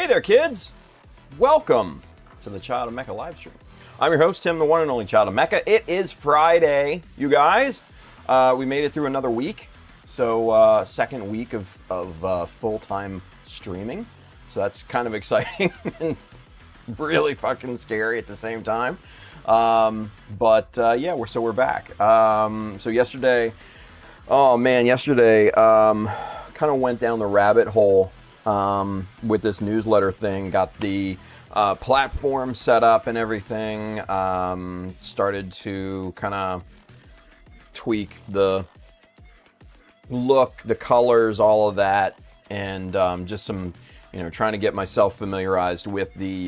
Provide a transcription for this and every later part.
Hey there, kids! Welcome to the Child of Mecha live stream. I'm your host, Tim, the one and only Child of Mecha. It is Friday, you guys. We made it through another week, so second week of full-time streaming. So that's kind of exciting and really fucking scary at the same time. Yeah, we're back. So yesterday, kind of went down the rabbit hole with this newsletter thing. Got the platform set up and everything. Started to kind of tweak the look, the colors, all of that, and just some, trying to get myself familiarized with the,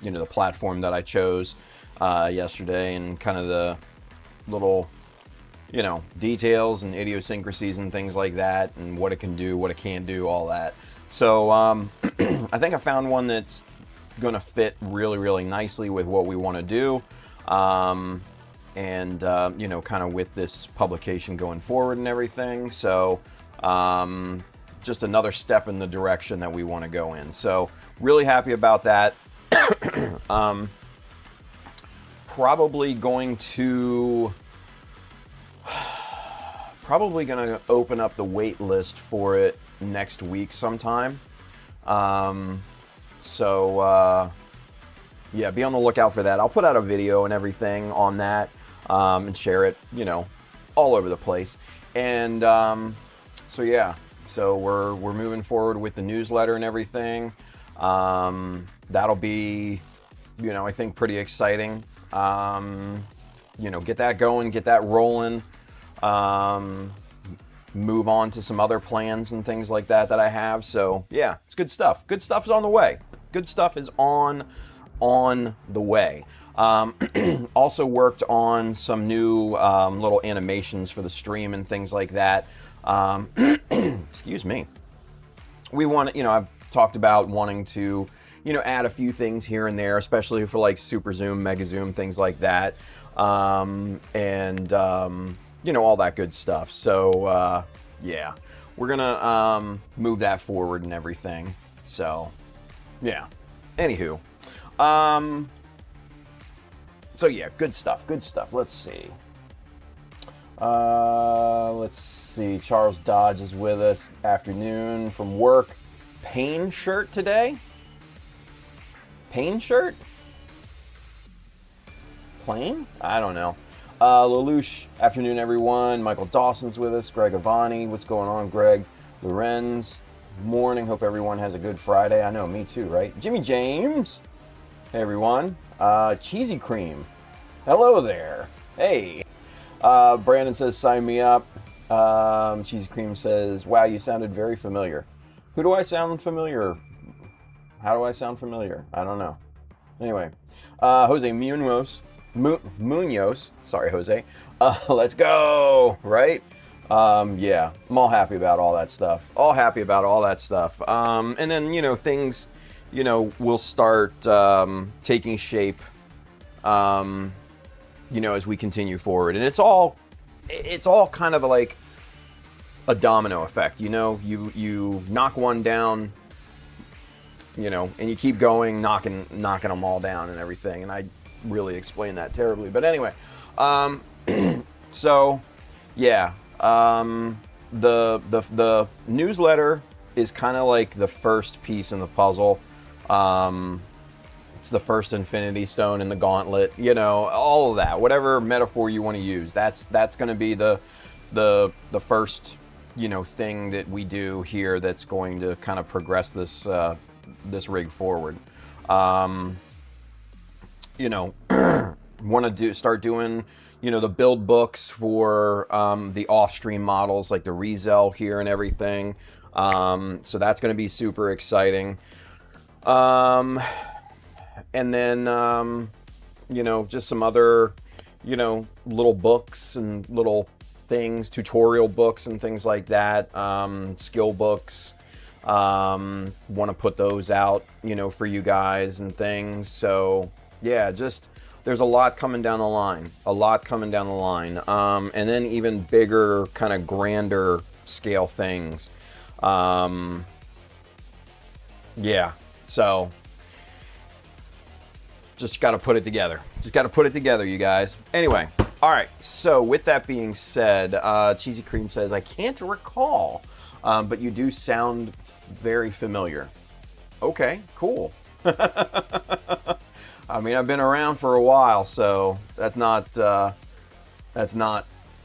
the platform that I chose yesterday, and kind of the little, details and idiosyncrasies and things like that, and what it can do, what it can't do, all that. So I think I found one that's going to fit really, really nicely with what we want to do. Kind of with this publication going forward and everything. So just another step in the direction that we want to go in. So really happy about that. Probably going to open up the wait list for it next week sometime. Yeah, be on the lookout for that. I'll put out a video and everything on that, and share it, all over the place. And yeah, so we're moving forward with the newsletter and everything. That'll be, I think pretty exciting. Get that going, get that rolling. Move on to some other plans and things like that I have. So yeah, it's good stuff. Good stuff is on the way. Good stuff is on the way. Also worked on some new little animations for the stream and things like that. Excuse me. We want to, I've talked about wanting to, add a few things here and there, especially for like super zoom, mega zoom, things like that. All that good stuff. So yeah, we're gonna move that forward and everything. So yeah. Anywho, so yeah, good stuff. Let's see. Charles Dodge is with us. Afternoon from work. Pain shirt today? Pain shirt? Plain? I don't know. Lelouch, afternoon everyone. Michael Dawson's with us. Greg Avani, what's going on, Greg? Lorenz, morning. Hope everyone has a good Friday. I know, me too, right? Jimmy James, hey everyone. Cheesy Cream, hello there. Hey. Brandon says, sign me up. Cheesy Cream says, wow, you sounded very familiar. Who do I sound familiar? How do I sound familiar? I don't know. Anyway, Jose Munoz, sorry, Jose. Let's go, right? Yeah, I'm all happy about all that stuff. And then, things, will start taking shape, as we continue forward. And it's all kind of like a domino effect, you knock one down, and you keep going, knocking them all down and everything. And I really explained that terribly, but anyway, so yeah, the newsletter is kind of like the first piece in the puzzle. It's the first Infinity Stone in the gauntlet, all of that, whatever metaphor you want to use. That's going to be the first, thing that we do here that's going to kind of progress this rig forward. Want to start doing, the build books for the off-stream models, like the Rizel here and everything. So that's going to be super exciting. And then, just some other, little books and little things, tutorial books and things like that, skill books. Want to put those out, for you guys and things. So yeah, there's a lot coming down the line. And then even bigger, kind of grander scale things. Yeah, So just got to put it together. Just got to put it together, you guys. Anyway, all right. So with that being said, Cheesy Cream says, I can't recall, but you do sound very familiar. Okay, cool. I mean, I've been around for a while, so that's not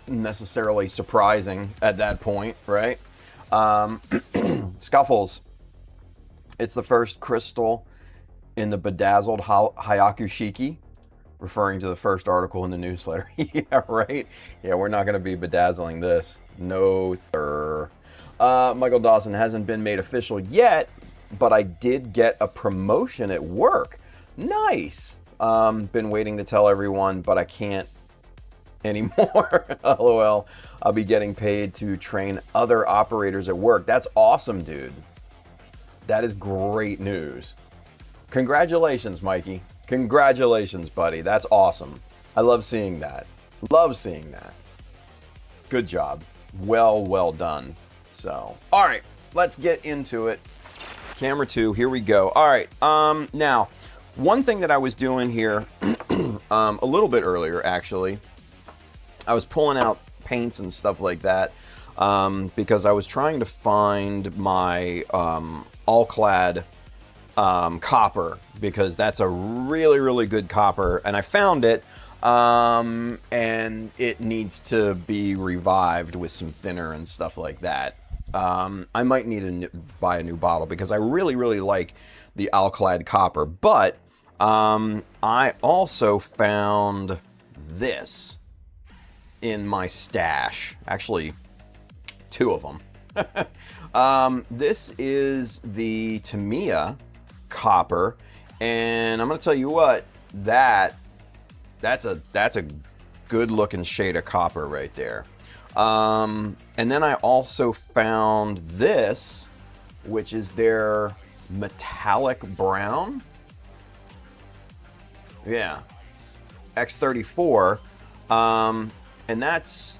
necessarily surprising at that point, right? Scuffles. It's the first crystal in the bedazzled Hyaku Shiki, referring to the first article in the newsletter. Yeah, right? Yeah, we're not going to be bedazzling this. No, sir. Michael Dawson hasn't been made official yet, but I did get a promotion at work. Nice. Been waiting to tell everyone, but I can't anymore. LOL. I'll be getting paid to train other operators at work. That's awesome, dude. That is great news. Congratulations, Mikey. Congratulations, buddy. That's awesome. I love seeing that. Love seeing that. Good job. Well done. So, all right, let's get into it. Camera 2, here we go. All right, now, one thing that I was doing here a little bit earlier, actually, I was pulling out paints and stuff like that because I was trying to find my all-clad copper, because that's a really good copper, and I found it, and it needs to be revived with some thinner and stuff like that. I might need to buy a new bottle because I really like the all-clad copper, but I also found this in my stash. Actually, 2 of them. This is the Tamiya copper, and I'm gonna tell you what, that's a good looking shade of copper right there. And then I also found this, which is their metallic brown. Yeah, X34, and that's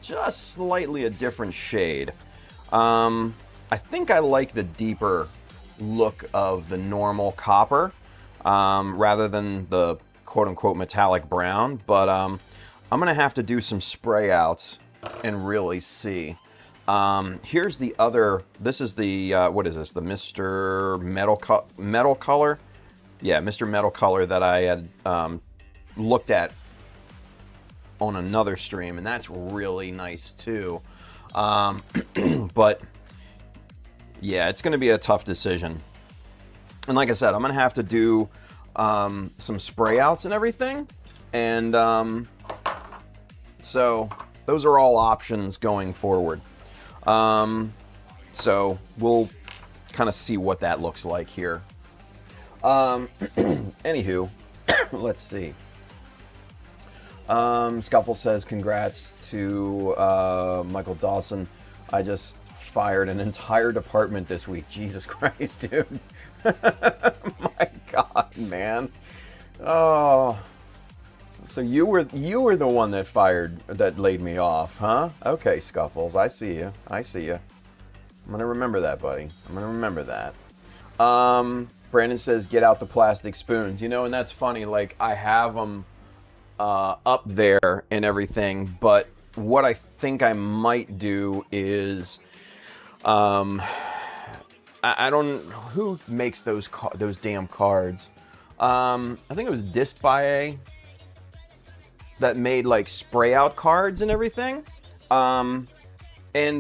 just slightly a different shade. I think I like the deeper look of the normal copper rather than the quote-unquote metallic brown, but I'm gonna have to do some spray outs and really see. Here's the other. This is the what is this, the Mr. Metal color? Yeah, Mr. Metal color that I had looked at on another stream, and that's really nice too. But yeah, it's going to be a tough decision. And like I said, I'm going to have to do some spray outs and everything. And so those are all options going forward. So we'll kind of see what that looks like here. Anywho, let's see. Scuffle says, congrats to Michael Dawson. I just fired an entire department this week. Jesus Christ, dude. My God, man. Oh. So you were the one that laid me off, huh? Okay, Scuffles, I see you. I see you. I'm gonna remember that, buddy. I'm gonna remember that. Brandon says, get out the plastic spoons. You know, and that's funny. Like, I have them up there and everything, but what I think I might do is, I don't, who makes those damn cards? I think it was Disc by that made like spray out cards and everything. And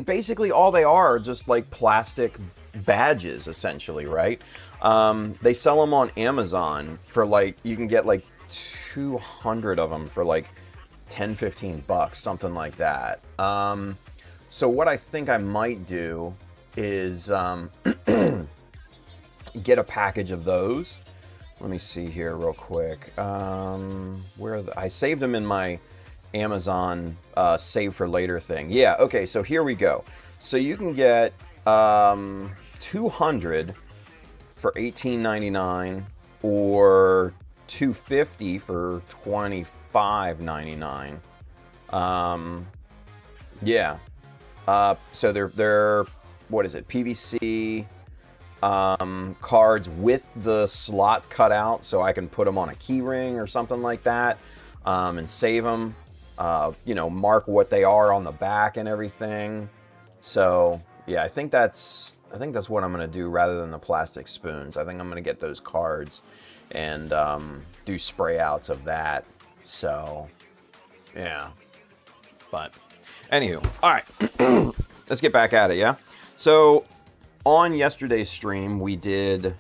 basically all they are just like plastic badges, essentially, right? They sell them on Amazon for like, you can get like 200 of them for like 10-15 bucks, something like that. So what I think I might do is get a package of those. Let me see here real quick. I saved them in my Amazon save for later thing. Yeah, okay, so here we go. So you can get 200 for $18.99 or 250 for $25.99. Yeah. So they're what is it? PVC cards with the slot cut out so I can put them on a key ring or something like that, and save them, mark what they are on the back and everything. So yeah, I think that's what I'm going to do rather than the plastic spoons. I think I'm going to get those cards and do spray outs of that. So yeah, but anywho, all right, let's get back at it. Yeah, so on yesterday's stream we did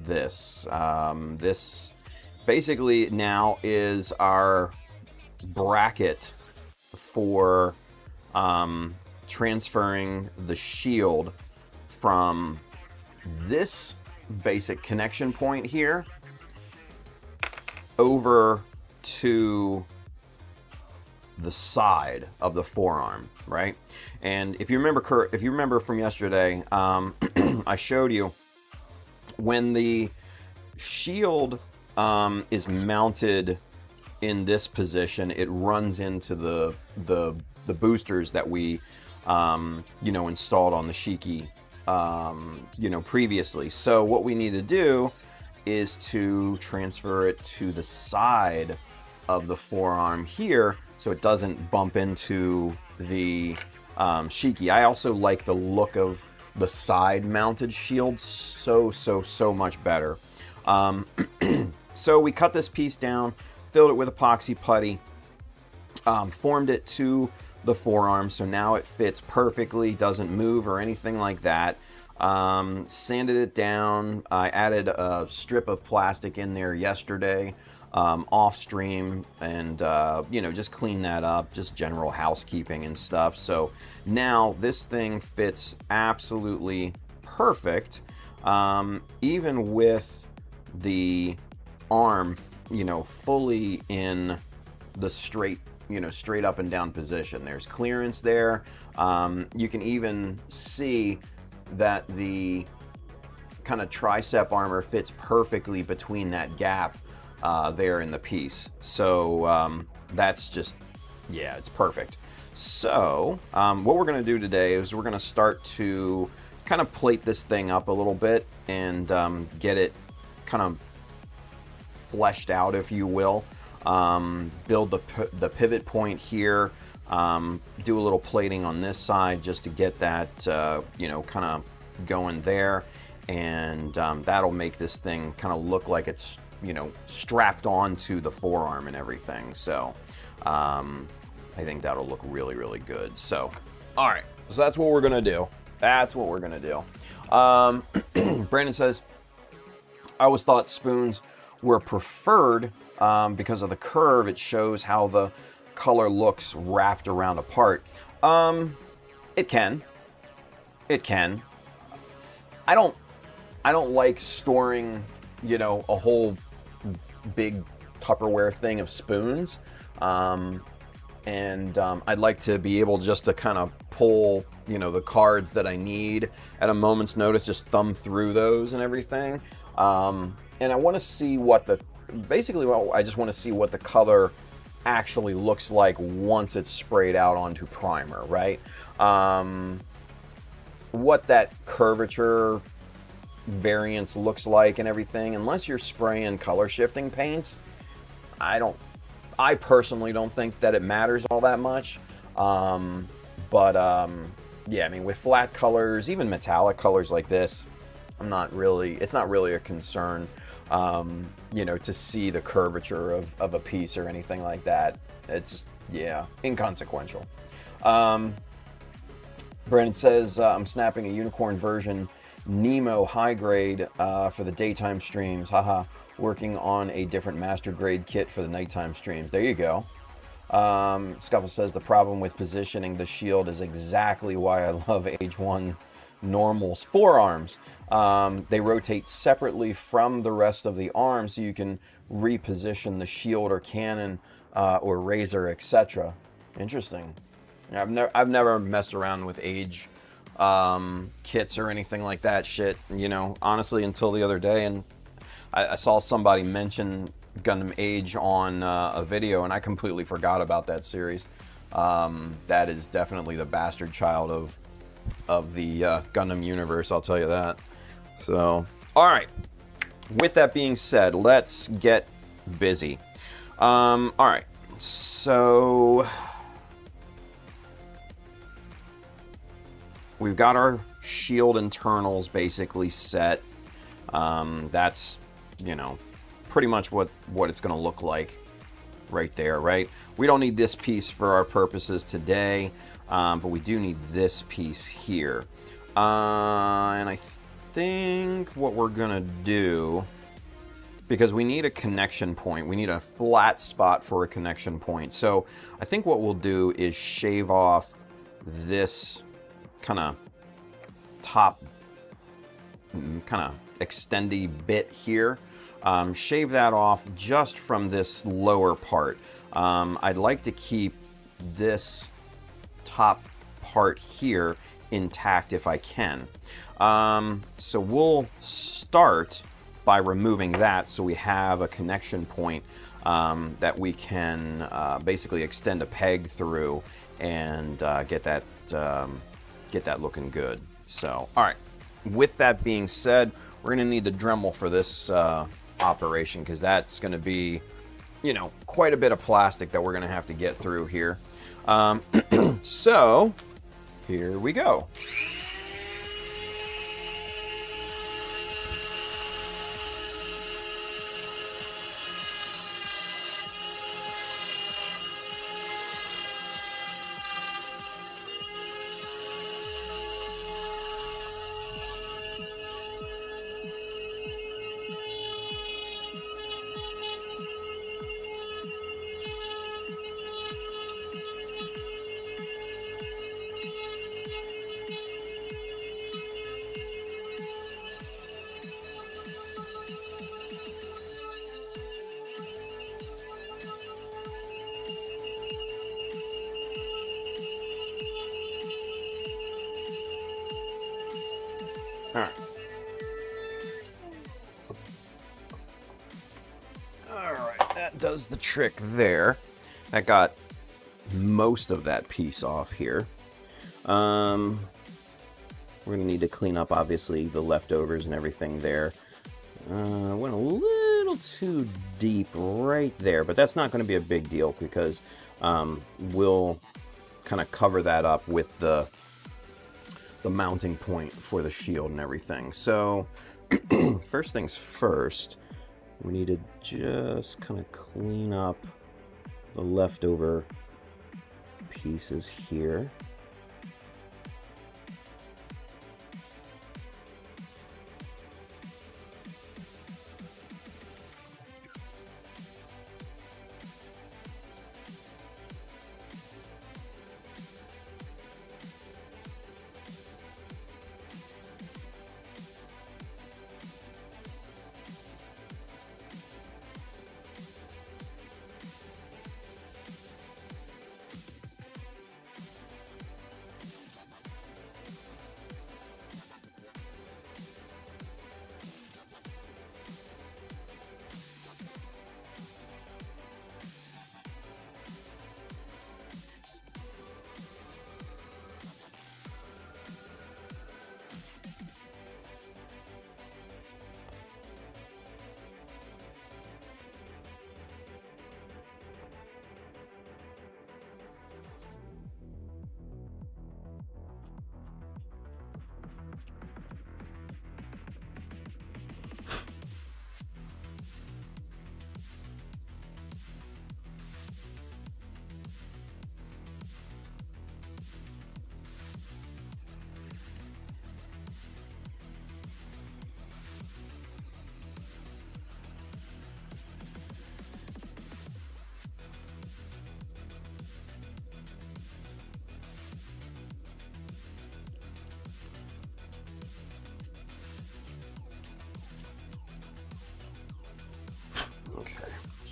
this. This basically now is our bracket for transferring the shield from this basic connection point here over to the side of the forearm, right? And if you remember from yesterday, I showed you when the shield is mounted in this position, it runs into the boosters that we installed on the Shiki previously. So what we need to do is to transfer it to the side of the forearm here so it doesn't bump into the Shiki. I also like the look of the side mounted shield so much better. So we cut this piece down, filled it with epoxy putty, formed it to the forearm so now it fits perfectly, doesn't move or anything like that. Sanded it down. I added a strip of plastic in there yesterday off stream, and just clean that up, just general housekeeping and stuff. So now this thing fits absolutely perfect, even with the arm fully in the straight up and down position. There's clearance there. You can even see that the kind of tricep armor fits perfectly between that gap there in the piece. So that's just, yeah, it's perfect. So what we're going to do today is we're going to start to kind of plate this thing up a little bit and get it kind of fleshed out, if you will. Build the pivot point here, do a little plating on this side just to get that kind of going there, and that'll make this thing kind of look like it's strapped onto the forearm and everything. So I think that'll look really good. So all right, so that's what we're gonna do. Brandon says, I always thought spoons were preferred because of the curve. It shows how the color looks wrapped around a part. It can. I don't like storing, a whole big Tupperware thing of spoons. And I'd like to be able just to kind of pull, the cards that I need at a moment's notice, just thumb through those and everything. And I want to see I just want to see what the color actually looks like once it's sprayed out onto primer, right? What that curvature variance looks like and everything, unless you're spraying color shifting paints, I personally don't think that it matters all that much. Yeah, I mean, with flat colors, even metallic colors like this, it's not really a concern, to see the curvature of a piece or anything like that. It's just, yeah, inconsequential. Brandon says, I'm snapping a unicorn version Nemo high grade for the daytime streams. Haha, working on a different master grade kit for the nighttime streams. There you go. Scuffle says, the problem with positioning the shield is exactly why I love Age 1 Normal's forearms. They rotate separately from the rest of the arm, so you can reposition the shield or cannon or razor, etc. Interesting. I've never messed around with Age kits or anything like that shit, honestly, until the other day, and I saw somebody mention Gundam Age on a video, and I completely forgot about that series. That is definitely the bastard child of of the Gundam universe, I'll tell you that. So, all right. With that being said, let's get busy. All right. So we've got our shield internals basically set. That's, you know, pretty much what it's going to look like right there, right? We don't need this piece for our purposes today, but we do need this piece here. And I think what we're going to do, because we need a connection point, we need a flat spot for a connection point. So I think what we'll do is shave off this kind of top, kind of extendy bit here. Shave that off just from this lower part. I'd like to keep this top part here intact if I can. So we'll start by removing that so we have a connection point that we can basically extend a peg through and get that looking good. So, all right. With that being said, we're going to need the Dremel for this operation, because that's going to be, you know, quite a bit of plastic that we're going to have to get through here. So, here we go. All right. All right, that does the trick there. That got most of that piece off here. We're gonna need to clean up, obviously, the leftovers and everything there. Went a little too deep right there, but that's not gonna be a big deal, because we'll kind of cover that up with the mounting point for the shield and everything. So first things first, we need to just kind of clean up the leftover pieces here.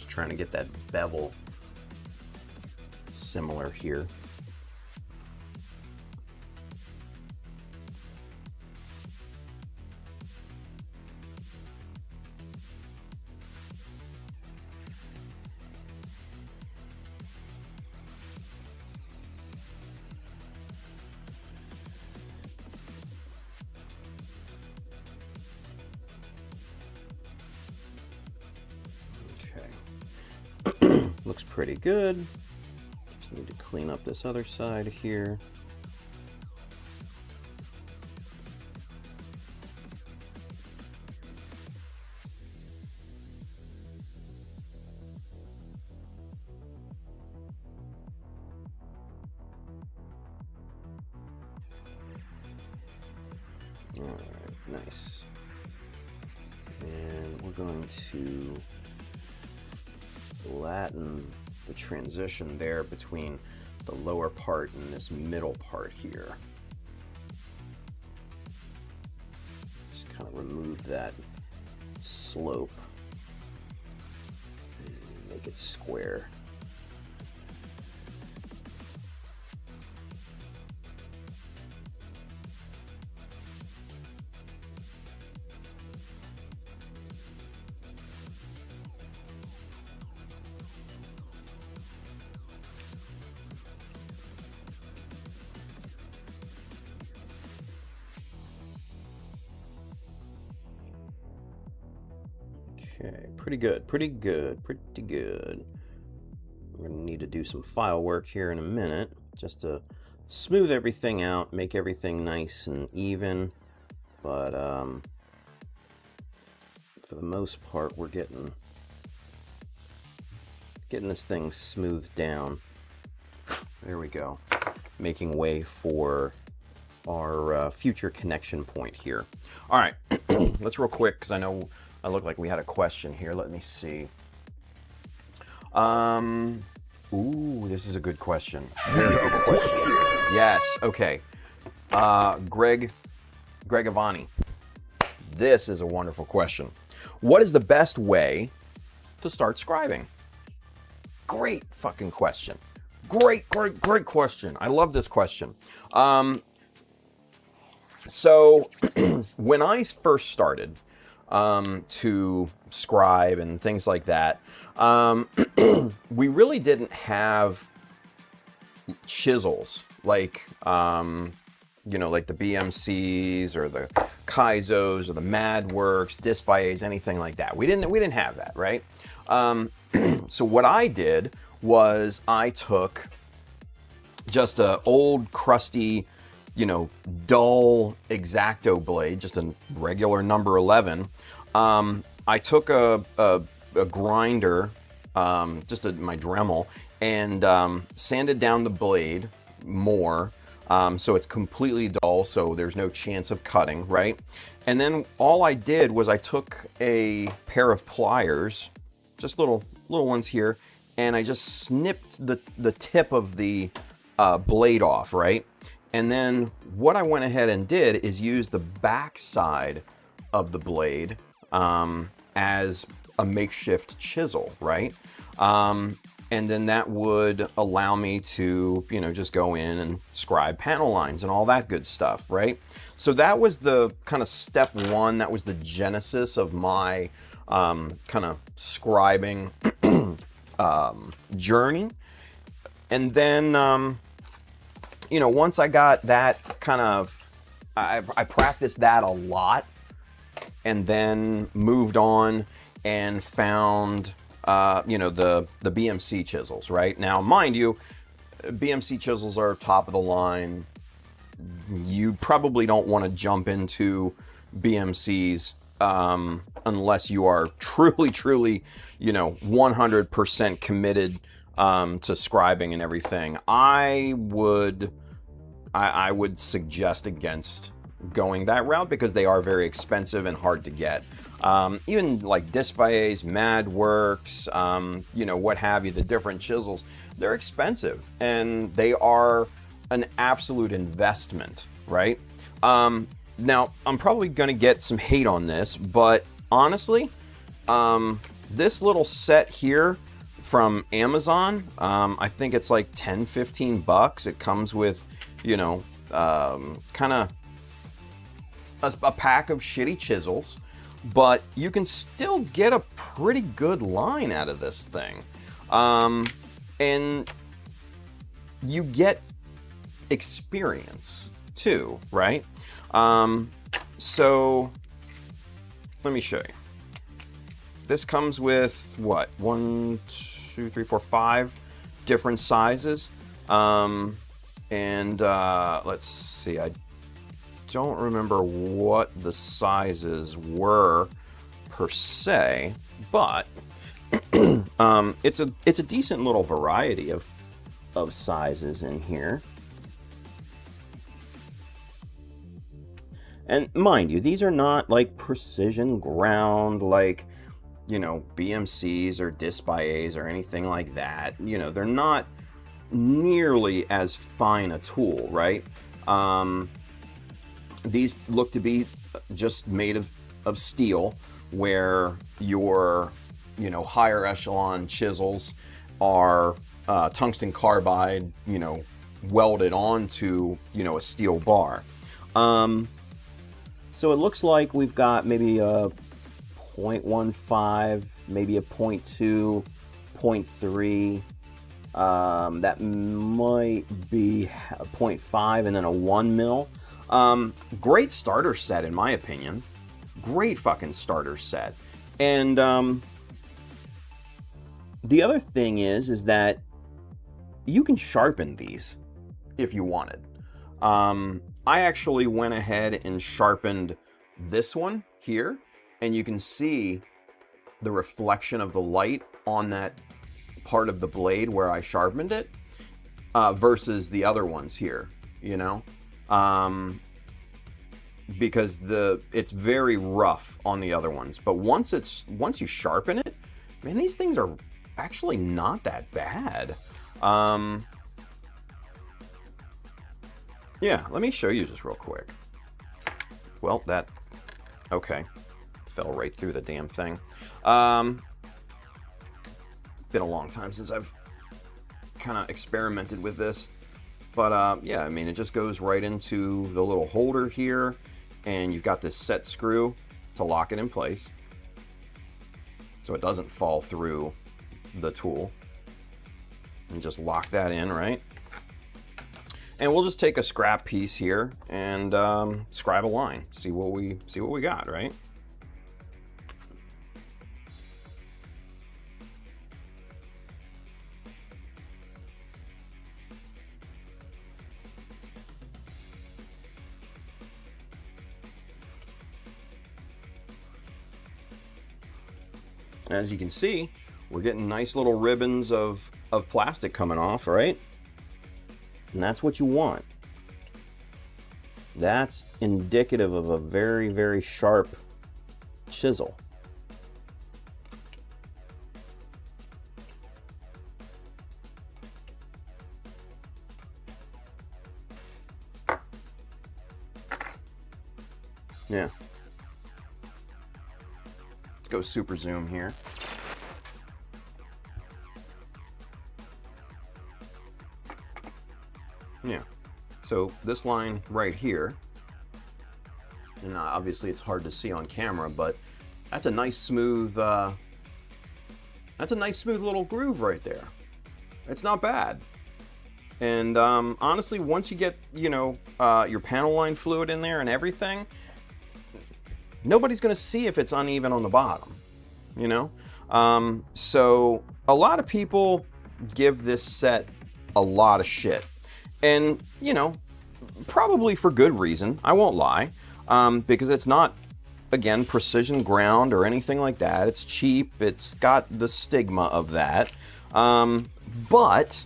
Trying to get that bevel similar here. looks pretty good. Just need to clean up this other side here. All right, nice. And we're going to flatten the transition there between the lower part and this middle part here. Just kind of remove that slope and make it square. Okay, pretty good, pretty good, pretty good. We're gonna need to do some file work here in a minute, just to smooth everything out, make everything nice and even. But for the most part, we're getting this thing smoothed down. There we go. Making way for our future connection point here. All right, let's real quick, because I know I look like we had a question here. Let me see. Ooh, this is a good question. Very good question. Yes, okay. Greg Avani. This is a wonderful question. What is the best way to start scribing? Great fucking question. Great question. I love this question. So when I first started to scribe and things like that, we really didn't have chisels like like the BMCs or the Kaizos or the Madworks, Disc by A's, anything like that. We didn't have that, right? So what I did was I took just a old crusty, dull X-Acto blade, just a regular number 11. I took a grinder, my Dremel, and sanded down the blade more, so it's completely dull, so there's no chance of cutting, right? And then all I did was I took a pair of pliers, just little ones here, and I just snipped the tip of the blade off, right? And then what I went ahead and did is use the back side of the blade as a makeshift chisel, right? And then that would allow me to, just go in and scribe panel lines and all that good stuff, right? So that was the kind of step one. That was the genesis of my kind of scribing journey. And then, once I got that kind of, I practiced that a lot, and then moved on and found, the BMC chisels, right? Now, mind you, BMC chisels are top of the line. You probably don't want to jump into BMCs unless you are truly, 100% committed to scribing and everything. I would suggest against going that route because they are very expensive and hard to get. Even like Disc by A's, Madworks, what have you, the different chisels, they're expensive and they are an absolute investment, right? Now, I'm probably going to get some hate on this, but honestly, this little set here from Amazon, I think it's like 10-15 bucks. It comes with, kind of a pack of shitty chisels, but you can still get a pretty good line out of this thing. And you get experience too, right? So let me show you. This comes with what? 1, 2, 2, 3, 4, 5 different sizes. And let's see, I don't remember what the sizes were per se, but it's a decent little variety of sizes in here. And mind you, these are not like precision ground, like, you know, BMCs or disc by A's or anything like that. You know, they're not nearly as fine a tool, right? These look to be just made of steel, where your, you know, higher echelon chisels are tungsten carbide, you know, welded onto, you know, a steel bar. So it looks like we've got maybe a 0.15, maybe a 0.2, 0.3. That might be a 0.5 and then a 1 mil. Great starter set, in my opinion. Great fucking starter set. And the other thing is that you can sharpen these if you wanted. I actually went ahead and sharpened this one here, and you can see the reflection of the light on that part of the blade where I sharpened it, versus the other ones here, you know? Because it's very rough on the other ones, but once you sharpen it, man, these things are actually not that bad. Yeah, let me show you just real quick. Well, okay, fell right through the damn thing. Been a long time since I've kind of experimented with this, but yeah, I mean, it just goes right into the little holder here, and you've got this set screw to lock it in place so it doesn't fall through the tool. And just lock that in, right? And we'll just take a scrap piece here and scribe a line. See what we got, right? As you can see, we're getting nice little ribbons of plastic coming off, right? And that's what you want. That's indicative of a very, very sharp chisel. Yeah. Let's go super zoom here. Yeah, so this line right here, and obviously it's hard to see on camera, but that's a nice smooth little groove right there. It's not bad. And honestly, once you get, you know, your panel line fluid in there and everything, nobody's gonna see if it's uneven on the bottom, you know? So a lot of people give this set a lot of shit. And, you know, probably for good reason, I won't lie, because it's not, again, precision ground or anything like that. It's cheap, it's got the stigma of that. But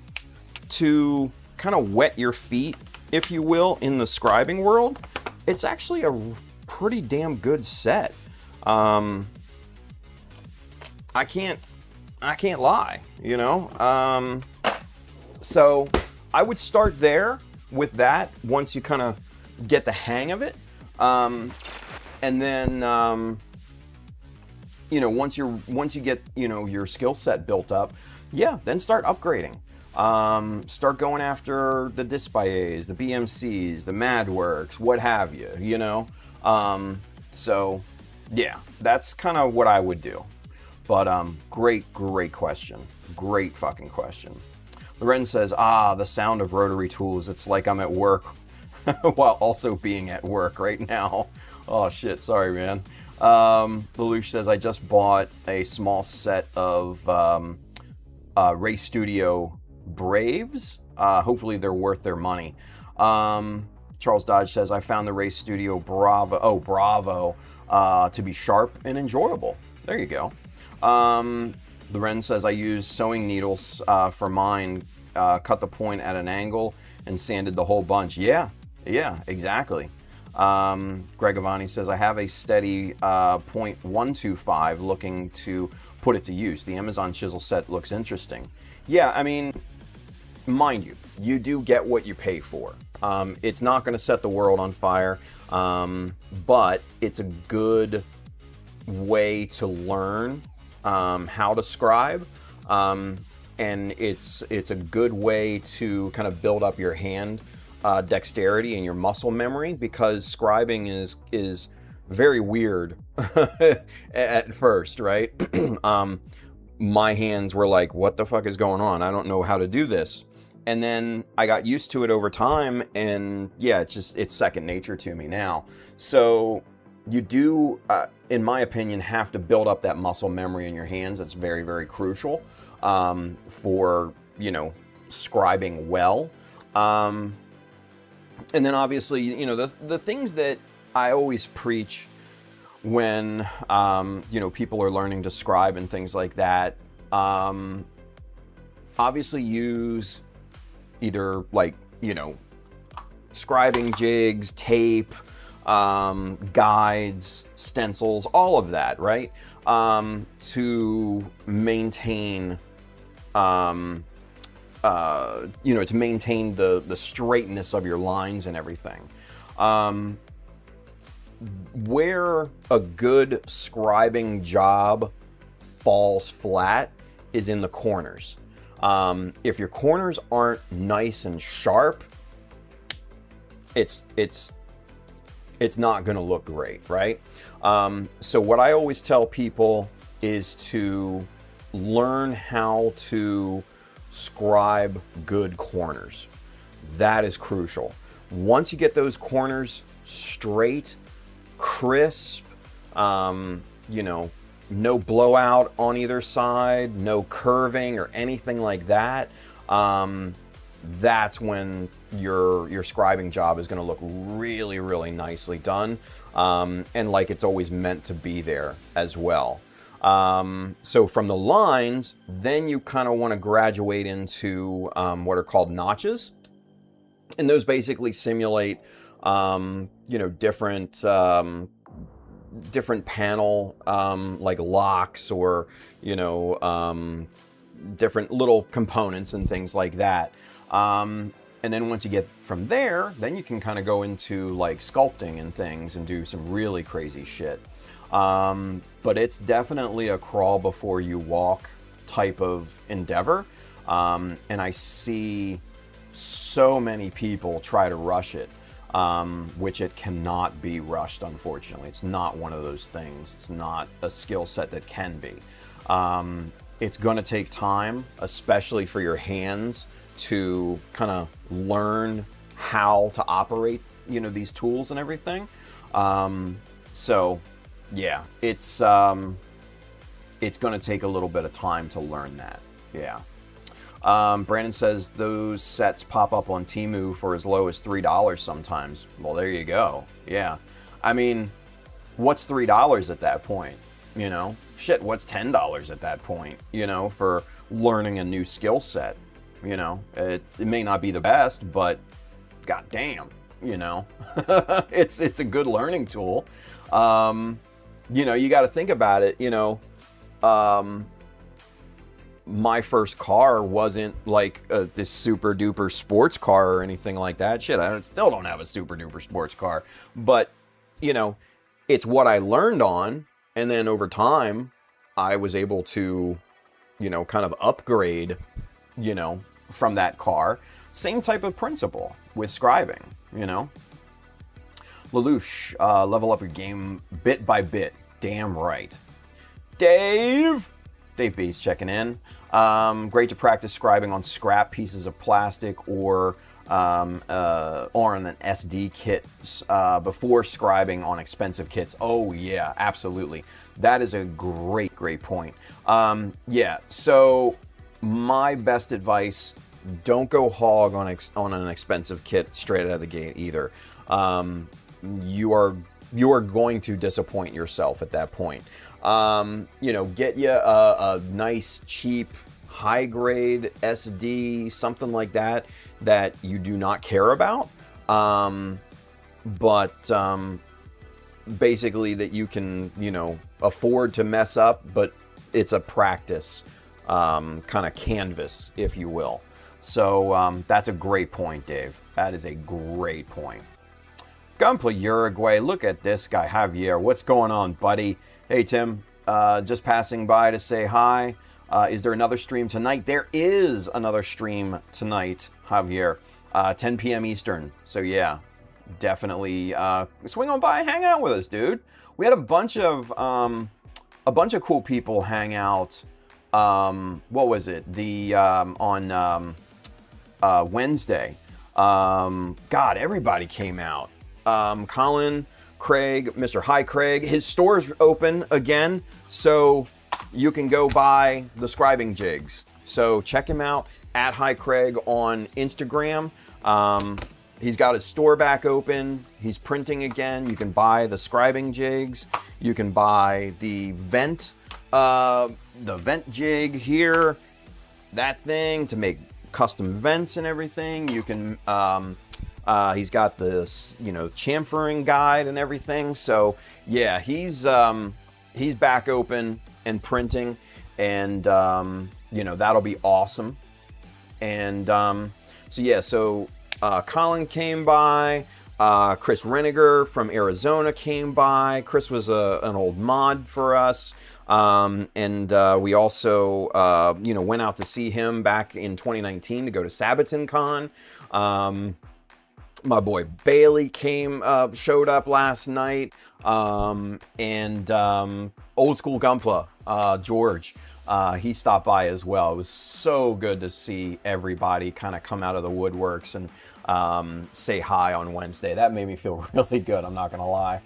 to kind of wet your feet, if you will, in the scribing world, it's actually a pretty damn good set. I can't lie, you know? So I would start there with that once you kind of get the hang of it. And then, you know, once you get, you know, your skill set built up, yeah, then start upgrading. Start going after the disc by A's, the BMCs, the Madworks, what have you, you know? So yeah, that's kind of what I would do. But great question. Great fucking question. Loren says, the sound of rotary tools. It's like I'm at work while also being at work right now. Oh shit, sorry man. Lelouch says, I just bought a small set of Race Studio Braves. Hopefully they're worth their money. Charles Dodge says, I found the Race Studio Bravo to be sharp and enjoyable. There you go. Loren says, I use sewing needles for mine, cut the point at an angle and sanded the whole bunch. Yeah, exactly. Greg Avani says, I have a steady .125 looking to put it to use. The Amazon chisel set looks interesting. Yeah, I mean, mind you, you do get what you pay for. It's not going to set the world on fire, but it's a good way to learn how to scribe, and it's a good way to kind of build up your hand dexterity and your muscle memory, because scribing is very weird at first, right? My hands were like, what the fuck is going on? I don't know how to do this. And then I got used to it over time, and yeah, it's second nature to me now. So you do, in my opinion, have to build up that muscle memory in your hands. That's very, very crucial for, scribing well. And then obviously, the things that I always preach when, people are learning to scribe and things like that, obviously use either scribing jigs, tape, guides, stencils, all of that, right? To maintain, to maintain the straightness of your lines and everything. Where a good scribing job falls flat is in the corners. If your corners aren't nice and sharp, it's not going to look great, right? So what I always tell people is to learn how to scribe good corners. That is crucial. Once you get those corners straight, crisp, no blowout on either side, no curving or anything like that, that's when your scribing job is going to look really, really nicely done, and like it's always meant to be there as well. So from the lines, then you kind of want to graduate into what are called notches, and those basically simulate different panel like locks or different little components and things like that. And then once you get from there, then you can kind of go into like sculpting and things and do some really crazy shit. But it's definitely a crawl before you walk type of endeavor. And I see so many people try to rush it, which it cannot be rushed, unfortunately. It's not one of those things. It's not a skill set that can be. It's going to take time, especially for your hands, to kind of learn how to operate, these tools and everything. So yeah, it's going to take a little bit of time to learn that. Yeah. Brandon says those sets pop up on Temu for as low as $3 sometimes. Well, there you go. Yeah. I mean, what's $3 at that point? Shit, what's $10 at that point, for learning a new skill set? It may not be the best, but goddamn, it's a good learning tool. You got to think about it, my first car wasn't like this super duper sports car or anything like that. Shit, I still don't have a super duper sports car, but it's what I learned on. And then over time I was able to, kind of upgrade, from that car. Same type of principle with scribing, Lelouch, level up your game bit by bit. Damn right. Dave B's checking in. Great to practice scribing on scrap pieces of plastic or on an SD kit before scribing on expensive kits. Oh yeah, absolutely. That is a great point. Yeah, so my best advice, don't go hog on an expensive kit straight out of the gate either. You are going to disappoint yourself at that point. Get you a nice, cheap, high-grade SD, something like that you do not care about. But basically that you can, afford to mess up, but it's a practice kind of canvas, if you will. So that's a great point, Dave. That is a great point. Gunpla Uruguay, look at this guy, Javier. What's going on, buddy? Hey, Tim, just passing by to say hi. Is there another stream tonight? There is another stream tonight, Javier, 10 p.m. Eastern. So yeah, definitely swing on by, hang out with us, dude. We had a bunch of cool people hang out. What was it? On Wednesday. God, everybody came out. Colin, Craig, Mr. Hi Craig. His store's open again, so you can go buy the scribing jigs. So check him out at Hi Craig on Instagram. He's got his store back open. He's printing again. You can buy the scribing jigs. You can buy the vent jig here, that thing to make custom vents and everything. You can, he's got this, chamfering guide and everything. So yeah, he's back open and printing, and that'll be awesome. And so Colin came by. Chris Reniger from Arizona came by. Chris was an old mod for us. We also, went out to see him back in 2019 to go to Sabaton Con. My boy Bailey showed up last night. Old School Gunpla, George, he stopped by as well. It was so good to see everybody kind of come out of the woodworks and say hi on Wednesday. That made me feel really good, I'm not gonna lie.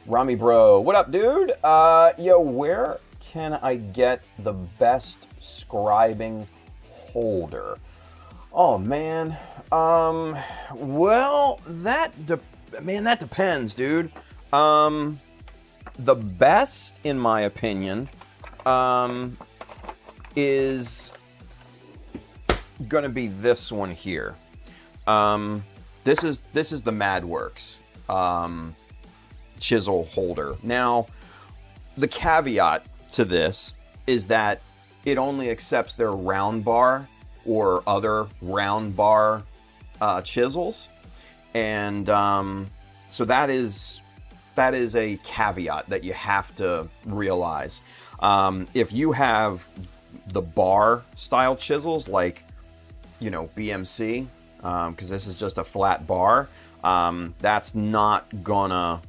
Rami Bro, what up, dude? Where can I get the best scribing holder? Oh man, well, that depends, dude. The best, in my opinion, is gonna be this one here. This is the Madworks chisel holder. Now, the caveat to this is that it only accepts their round bar or other round bar chisels, and so that is a caveat that you have to realize. If you have the bar style chisels like BMC, because this is just a flat bar, that's not gonna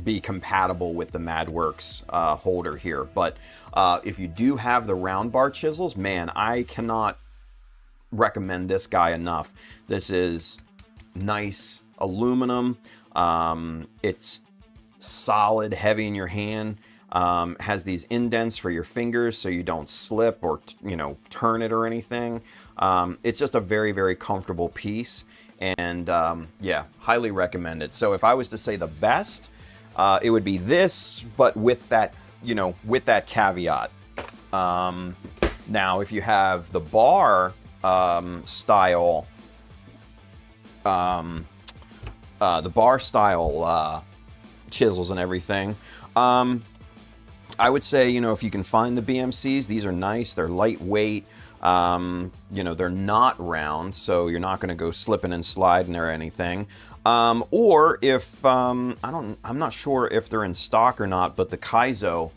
be compatible with the Madworks holder here. But if you do have the round bar chisels, man, I cannot recommend this guy enough. This is nice aluminum. It's solid, heavy in your hand. Has these indents for your fingers so you don't slip or turn it or anything. It's just a very, very comfortable piece, and yeah, highly recommend it. So if I was to say the best, it would be this, but with that caveat. Now, if you have the bar style, chisels and everything, I would say, if you can find the BMCs, these are nice. They're lightweight. They're not round, so you're not going to go slipping and sliding or anything. Or if I'm not sure if they're in stock or not, but the Kaizo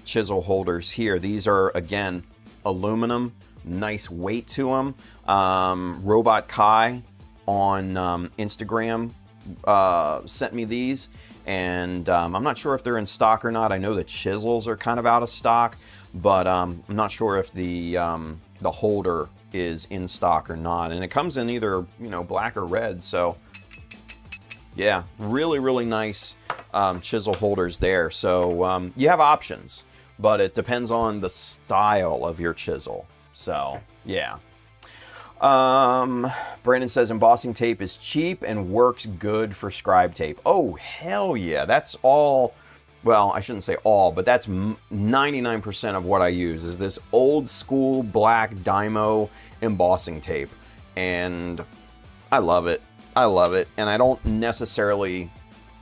chisel holders here, these are again aluminum, nice weight to them. Robot Kai on Instagram sent me these, and I'm not sure if they're in stock or not. I know the chisels are kind of out of stock, but I'm not sure if the holder is in stock or not. And it comes in either black or red. So yeah, really, really nice chisel holders there. So you have options. but it depends on the style of your chisel. So, yeah. Brandon says embossing tape is cheap and works good for scribe tape. Oh, hell yeah. That's all, well, I shouldn't say all, but that's 99% of what I use is this old school black Dymo embossing tape. And I love it. I love it. And I don't necessarily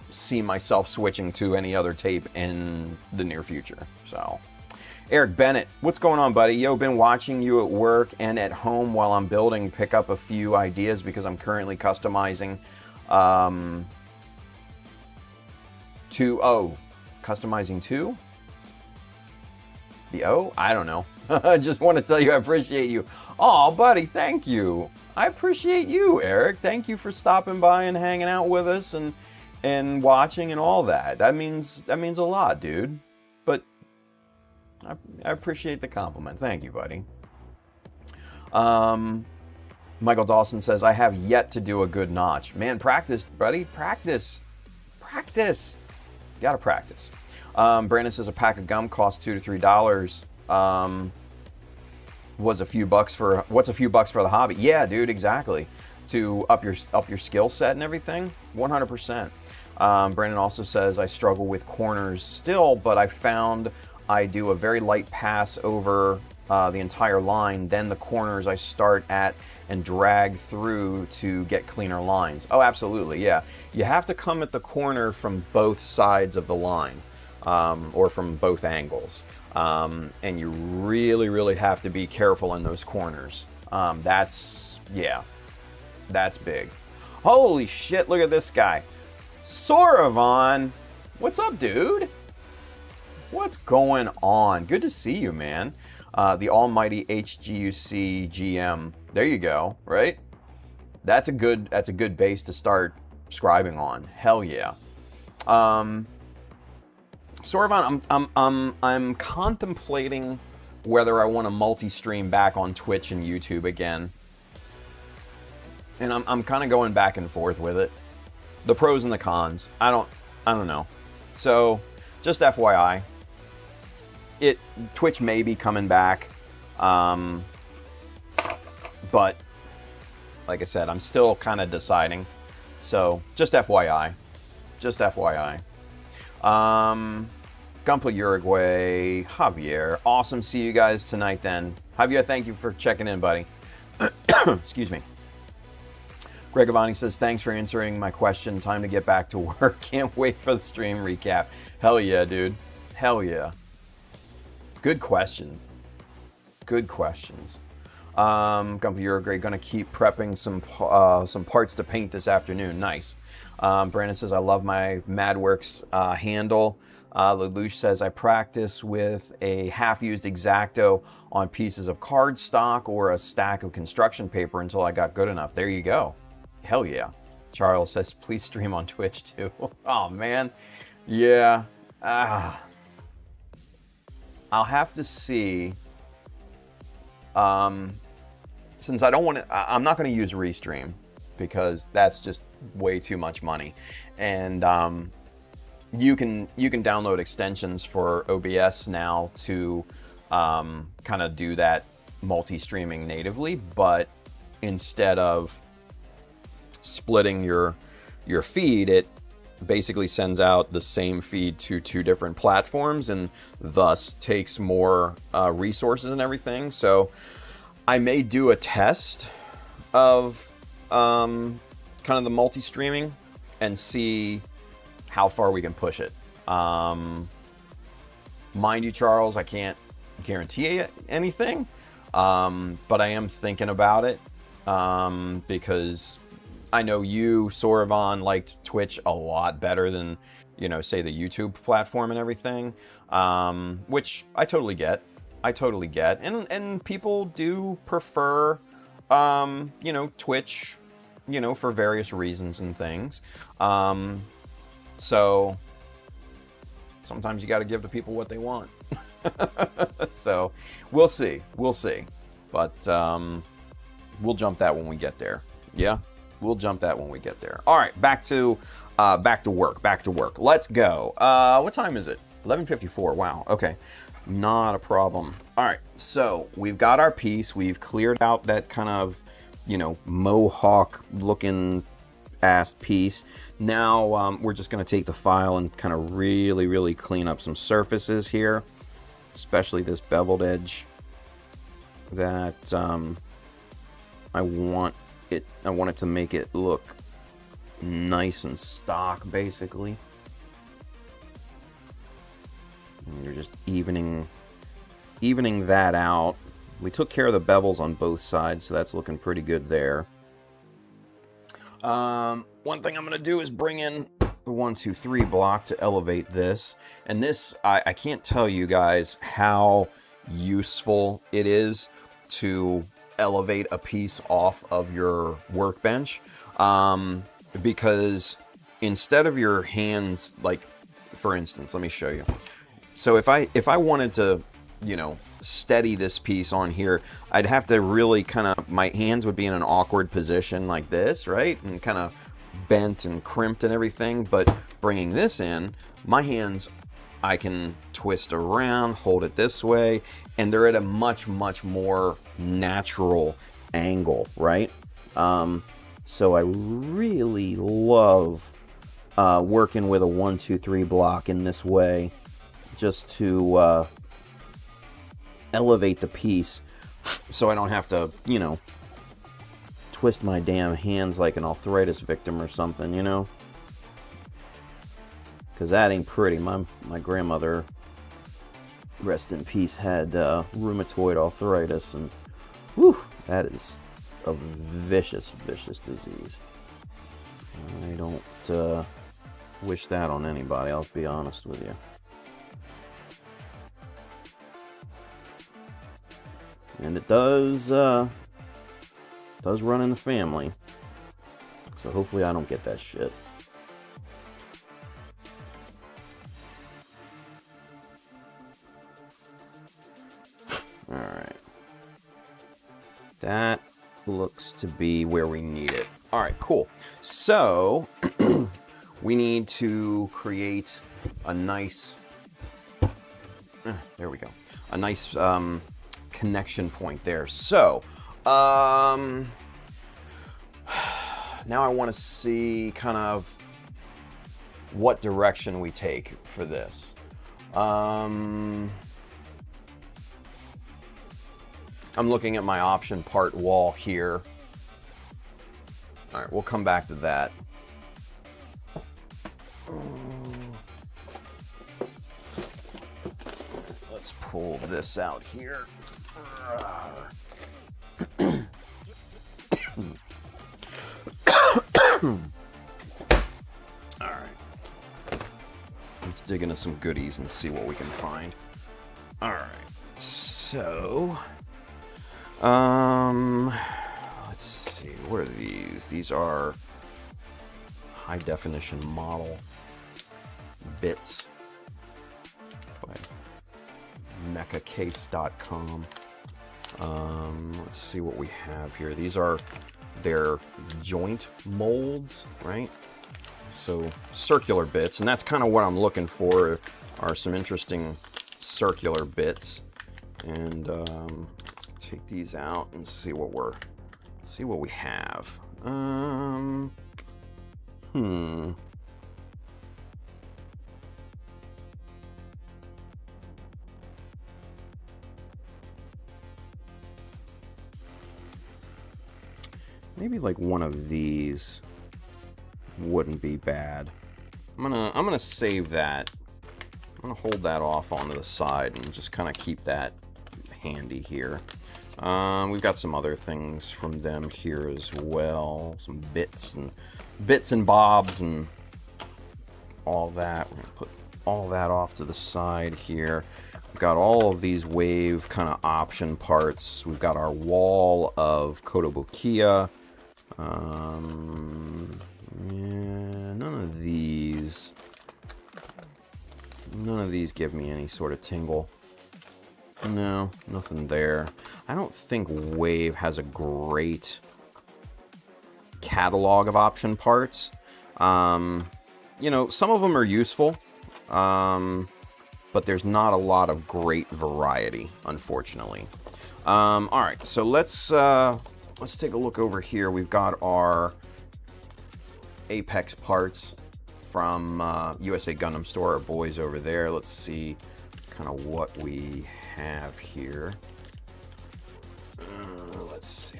see myself switching to any other tape in the near future. So, Eric Bennett, what's going on, buddy? Yo, been watching you at work and at home while I'm building. Pick up a few ideas because I'm currently customizing customizing to the O? I don't know. I just want to tell you I appreciate you. Oh, buddy, thank you. I appreciate you, Eric. Thank you for stopping by and hanging out with us and watching and all that. That means a lot, dude. But I appreciate the compliment. Thank you, buddy. Michael Dawson says, I have yet to do a good notch. Man, practice, buddy. Practice. Practice. You gotta practice. Brandon says a pack of gum costs $2 to $3. What's a few bucks for the hobby? Yeah, dude, exactly. To up your skill set and everything. 100%. Brandon also says, I struggle with corners still, but I found I do a very light pass over the entire line. Then the corners I start at and drag through to get cleaner lines. Oh, absolutely, yeah. You have to come at the corner from both sides of the line, or from both angles. And you really, really have to be careful in those corners. That's big. Holy shit, look at this guy. Soravon, what's up, dude? What's going on? Good to see you, man. The almighty HGUC GM. There you go, right? That's a good base to start scribing on. Hell yeah. Soravon, I'm contemplating whether I want to multi-stream back on Twitch and YouTube again. And I'm kind of going back and forth with it. The pros and the cons. I don't know. So, just FYI. Twitch may be coming back. But like I said, I'm still kind of deciding. So, just FYI. Just FYI. Gumpla Uruguay, Javier. Awesome. See you guys tonight then. Javier, thank you for checking in, buddy. Excuse me. Greg Avani says, thanks for answering my question. Time to get back to work. Can't wait for the stream recap. Hell yeah, dude. Hell yeah. Good question. Good questions. Gumpy, you're great. Gonna keep prepping some parts to paint this afternoon. Nice. Brandon says, I love my MadWorks handle. Lelouch says, I practice with a half-used X-Acto on pieces of cardstock or a stack of construction paper until I got good enough. There you go. Hell yeah. Charles says, please stream on Twitch too. Oh, man. Yeah. I'll have to see. Since I don't want to, I'm not going to use Restream because that's just way too much money. And you can download extensions for OBS now to kind of do that multi-streaming natively, but instead of splitting your feed, it basically sends out the same feed to two different platforms and thus takes more resources and everything. So I may do a test of kind of the multi-streaming and see how far we can push it. Mind you, Charles, I can't guarantee anything, but I am thinking about it because I know you, Soravon, liked Twitch a lot better than, say the YouTube platform and everything, which I totally get. And people do prefer, Twitch, for various reasons and things. So sometimes you got to give the people what they want. So we'll see. But we'll jump that when we get there. Yeah. We'll jump that when we get there. All right, back to work. Let's go. What time is it? 11:54. Wow. Okay. Not a problem. All right, so we've got our piece. We've cleared out that kind of, you know, mohawk looking ass piece. Now we're just going to take the file and kind of really clean up some surfaces here, especially this beveled edge that I want it to make it look nice and stock, basically. And you're just evening that out. We took care of the bevels on both sides, so that's looking pretty good there. One thing I'm going to do is bring in the 1, 2, 3 block to elevate this. And this, I can't tell you guys how useful it is to elevate a piece off of your workbench. Because instead of your hands, like, for instance, let me show you. So if I wanted to, you know, steady this piece on here, I'd have to really kind of, my hands would be in an awkward position like this, right? And kind of bent and crimped and everything. But bringing this in, my hands, I can twist around, hold it this way, and they're at a much more natural angle, right? So I really love working with a 1, 2, 3 block in this way, just to elevate the piece, so I don't have to, you know, twist my damn hands like an arthritis victim or something, you know? Because that ain't pretty. My grandmother, rest in peace, had rheumatoid arthritis, and whew, that is a vicious disease. I don't wish that on anybody, I'll be honest with you. And it does run in the family. So hopefully I don't get that shit. Alright. That looks to be where we need it. Alright, cool. So, we need to create a nice... there we go. A nice... connection point there. So now I want to see kind of what direction we take for this. I'm looking at my option part wall here. All right, we'll come back to that. Let's pull this out here. Alright. Let's dig into some goodies and see what we can find. Alright. So let's see, what are these? These are high definition model bits by mechacase.com. Let's see what we have here. These are their joint molds, right? So circular bits, and that's kind of what I'm looking for, are some interesting circular bits. And let's take these out and see what we have. Maybe like one of these wouldn't be bad. I'm gonna save that. I'm gonna hold that off onto the side and just kind of keep that handy here. We've got some other things from them here as well. Some bits and bobs and all that. We're gonna put all that off to the side here. We've got all of these wave kind of option parts. We've got our wall of Kotobukiya. Yeah, none of these give me any sort of tingle. No, nothing there. I don't think Wave has a great catalog of option parts. You know, some of them are useful. but there's not a lot of great variety, unfortunately. All right, so let's take a look over here. We've got our Apex parts from USA Gundam Store, our boys over there. Let's see kind of what we have here. Let's see.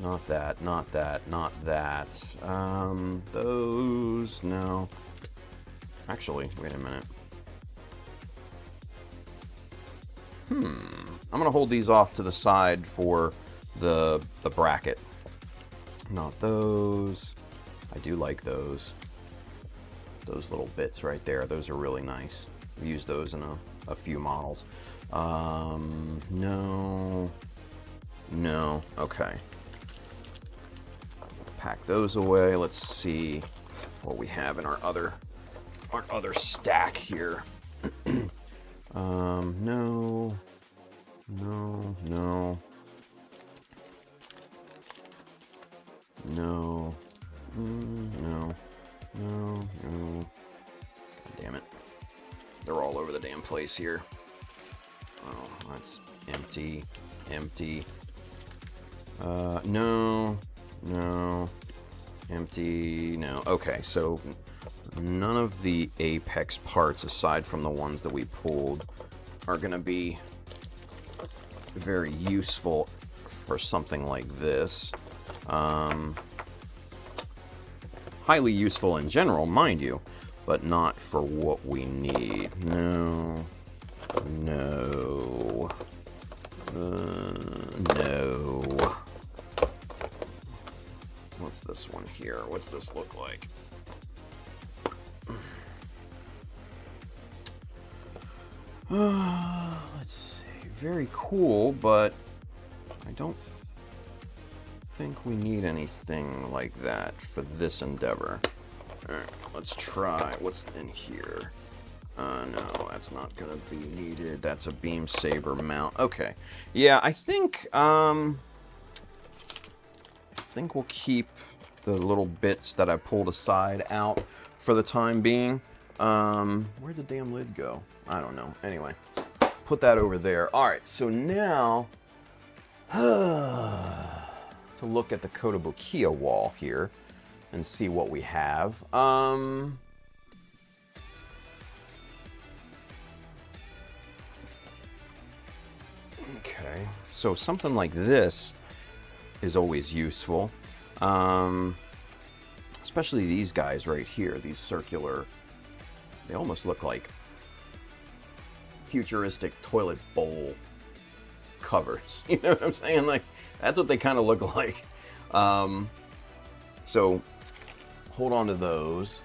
Not that, not that, not that. Those, no. Actually, wait a minute. I'm gonna hold these off to the side for the bracket. Not those. I do like those. Those little bits right there. Those are really nice. I've used those in a few models. No. No. Okay. Pack those away. Let's see what we have in our other stack here. No. No. No. No. No. No. No. God damn it. They're all over the damn place here. Oh, that's empty. Empty. No. No. Empty. No. Okay, so none of the Apex parts, aside from the ones that we pulled, are going to be very useful for something like this. Highly useful in general, mind you, but not for what we need. No. No. No. What's this one here? What's this look like? Let's see. Very cool, but I don't think we need anything like that for this endeavor. Alright, let's try. What's in here? No, that's not gonna be needed. That's a beam saber mount. Okay. Yeah, I think we'll keep the little bits that I pulled aside out for the time being. Where'd the damn lid go? I don't know. Anyway, put that over there. All right, so now to look at the Kotobukiya wall here and see what we have. Okay, so something like this is always useful. Especially these guys right here, these circular, they almost look like futuristic toilet bowl covers. You know what I'm saying? Like, that's what they kind of look like. So hold on to those.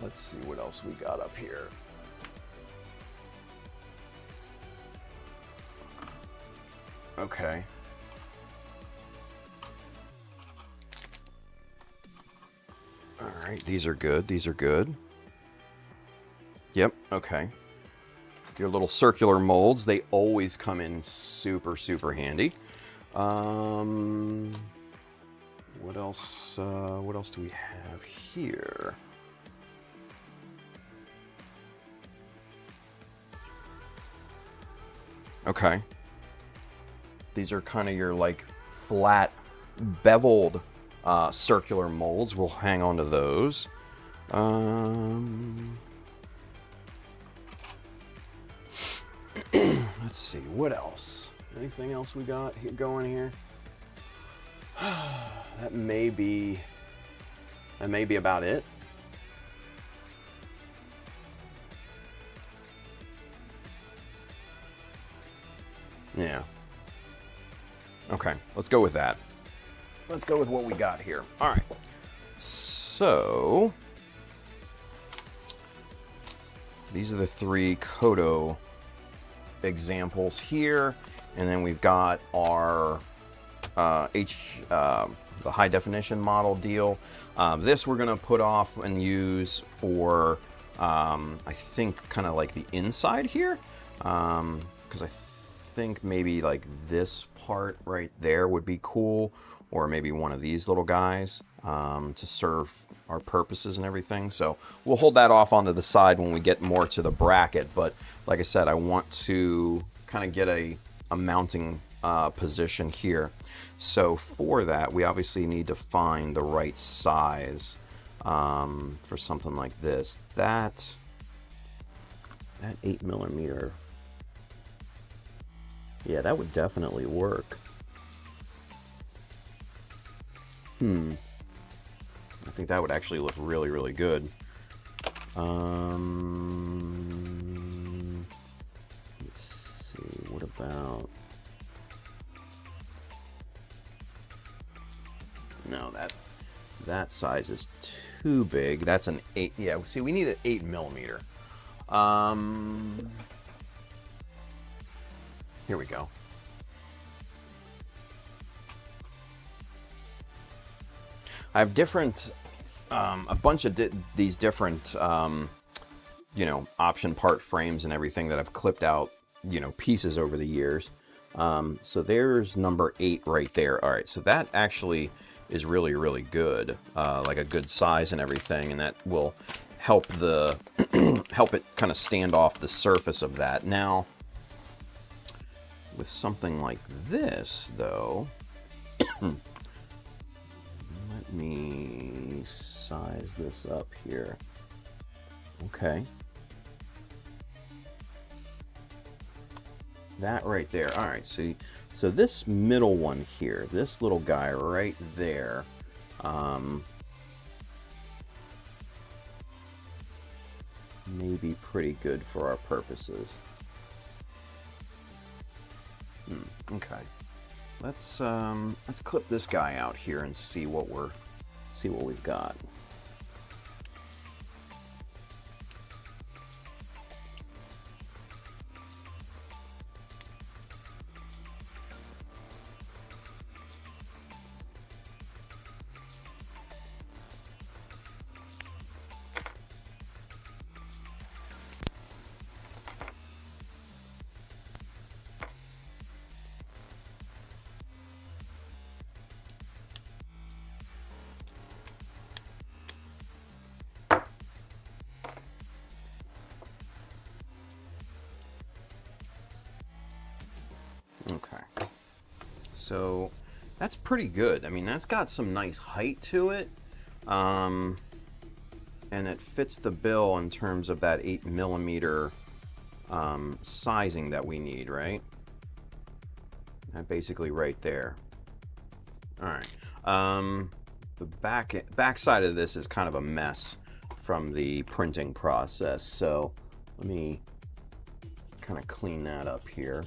Let's see what else we got up here. Okay. All right, these are good. These are good. Yep, okay. Your little circular molds, they always come in super, super handy. What else do we have here? Okay. These are kind of your like flat beveled circular molds. We'll hang on to those. Let's see, what else? Anything else we got going here? That may be about it. Yeah. Okay, let's go with that. Let's go with what we got here. All right. So these are the three Koto examples here, and then we've got our the high definition model deal. This we're gonna put off and use for I think kind of like the inside here, because I think maybe like this part right there would be cool, or maybe one of these little guys. to serve our purposes and everything. So we'll hold that off onto the side when we get more to the bracket. But like I said, I want to kind of get a mounting position here. So for that, we obviously need to find the right size for something like this. That 8mm, yeah, that would definitely work. I think that would actually look really, really good. Let's see, what about... No, that size is too big. That's an 8, yeah, see, we need an 8mm. Here we go. I have different, a bunch of these different, you know, option part frames and everything that I've clipped out, you know, pieces over the years. So there's number 8 right there. All right, so that actually is really, really good, like a good size and everything, and that will help the help it kind of stand off the surface of that. Now, with something like this, though, let me size this up here. Okay. That right there. All right, so this middle one here, this little guy right there, may be pretty good for our purposes. Okay. Let's clip this guy out here and see what we've got. Okay, so that's pretty good. I mean, that's got some nice height to it, and it fits the bill in terms of that 8mm sizing that we need, right? That basically right there. All right. The back side of this is kind of a mess from the printing process, so let me kind of clean that up here.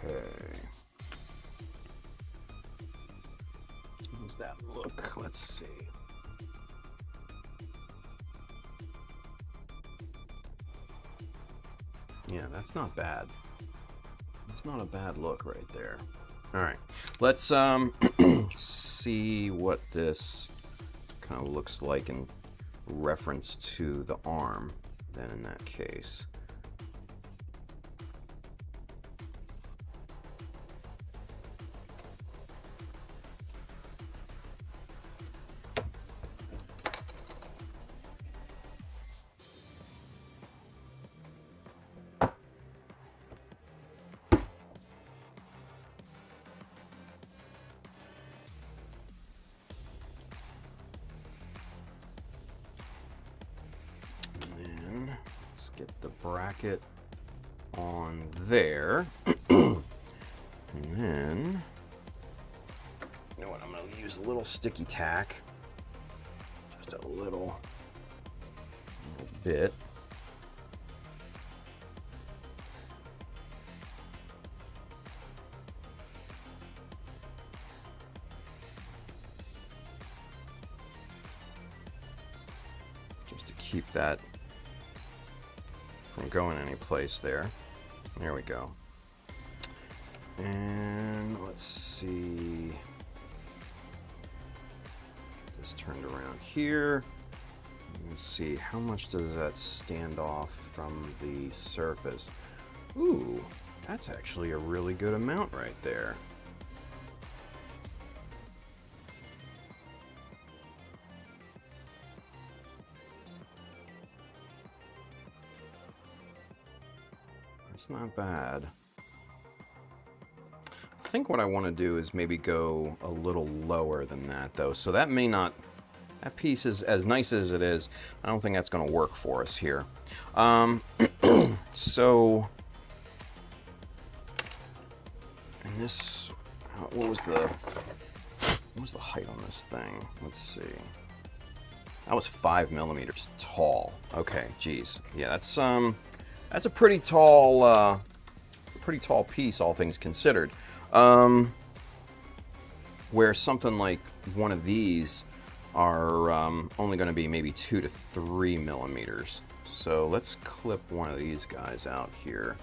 Okay. How does that look? Let's see. Yeah, that's not bad. That's not a bad look right there. All right, let's see what this kind of looks like in reference to the arm, then in that case. the bracket on there. And then, you know what, I'm going to use a little sticky tack. Just a little bit. Just to keep that from going any place there. There we go. And let's see. This turned around here. Let's see, how much does that stand off from the surface? Ooh, that's actually a really good amount right there. That's not bad. I think what I want to do is maybe go a little lower than that, though. So that may not... That piece is as nice as it is. I don't think that's going to work for us here. So... And this... What was the height on this thing? Let's see. That was 5 millimeters tall. Okay, geez. Yeah, that's a pretty tall piece, all things considered. Where something like one of these are only going to be maybe 2 to 3 millimeters. So let's clip one of these guys out here.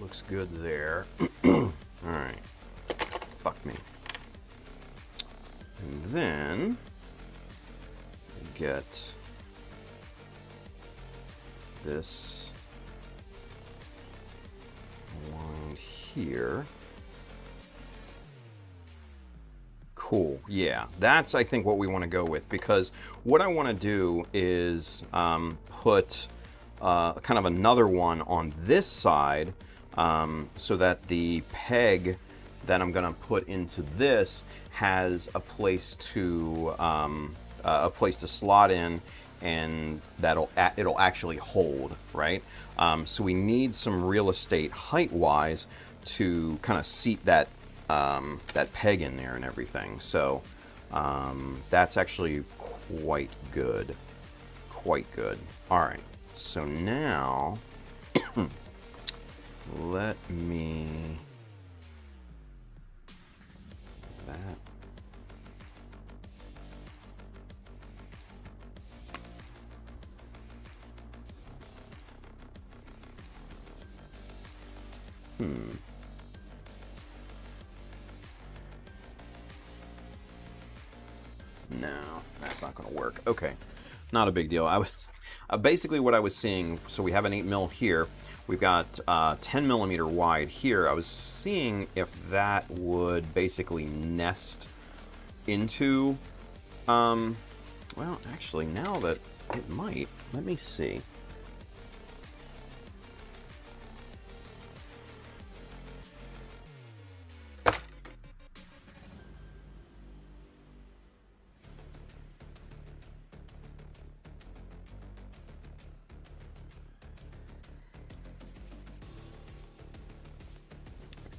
Looks good there. Alright. Fuck me. And then get this line here. Cool. Yeah, that's I think what we want to go with, because what I want to do is put kind of another one on this side. So that the peg that I'm going to put into this has a place to slot in, and it'll actually hold, right? So we need some real estate height-wise to kind of seat that that peg in there and everything. So that's actually quite good, quite good. All right. So now. Let me... that. No, that's not going to work. Okay, not a big deal. I was basically what I was seeing. So we have an 8 mil here. We've got 10 millimeter wide here. I was seeing if that would basically nest into, well, actually, now that it might, let me see.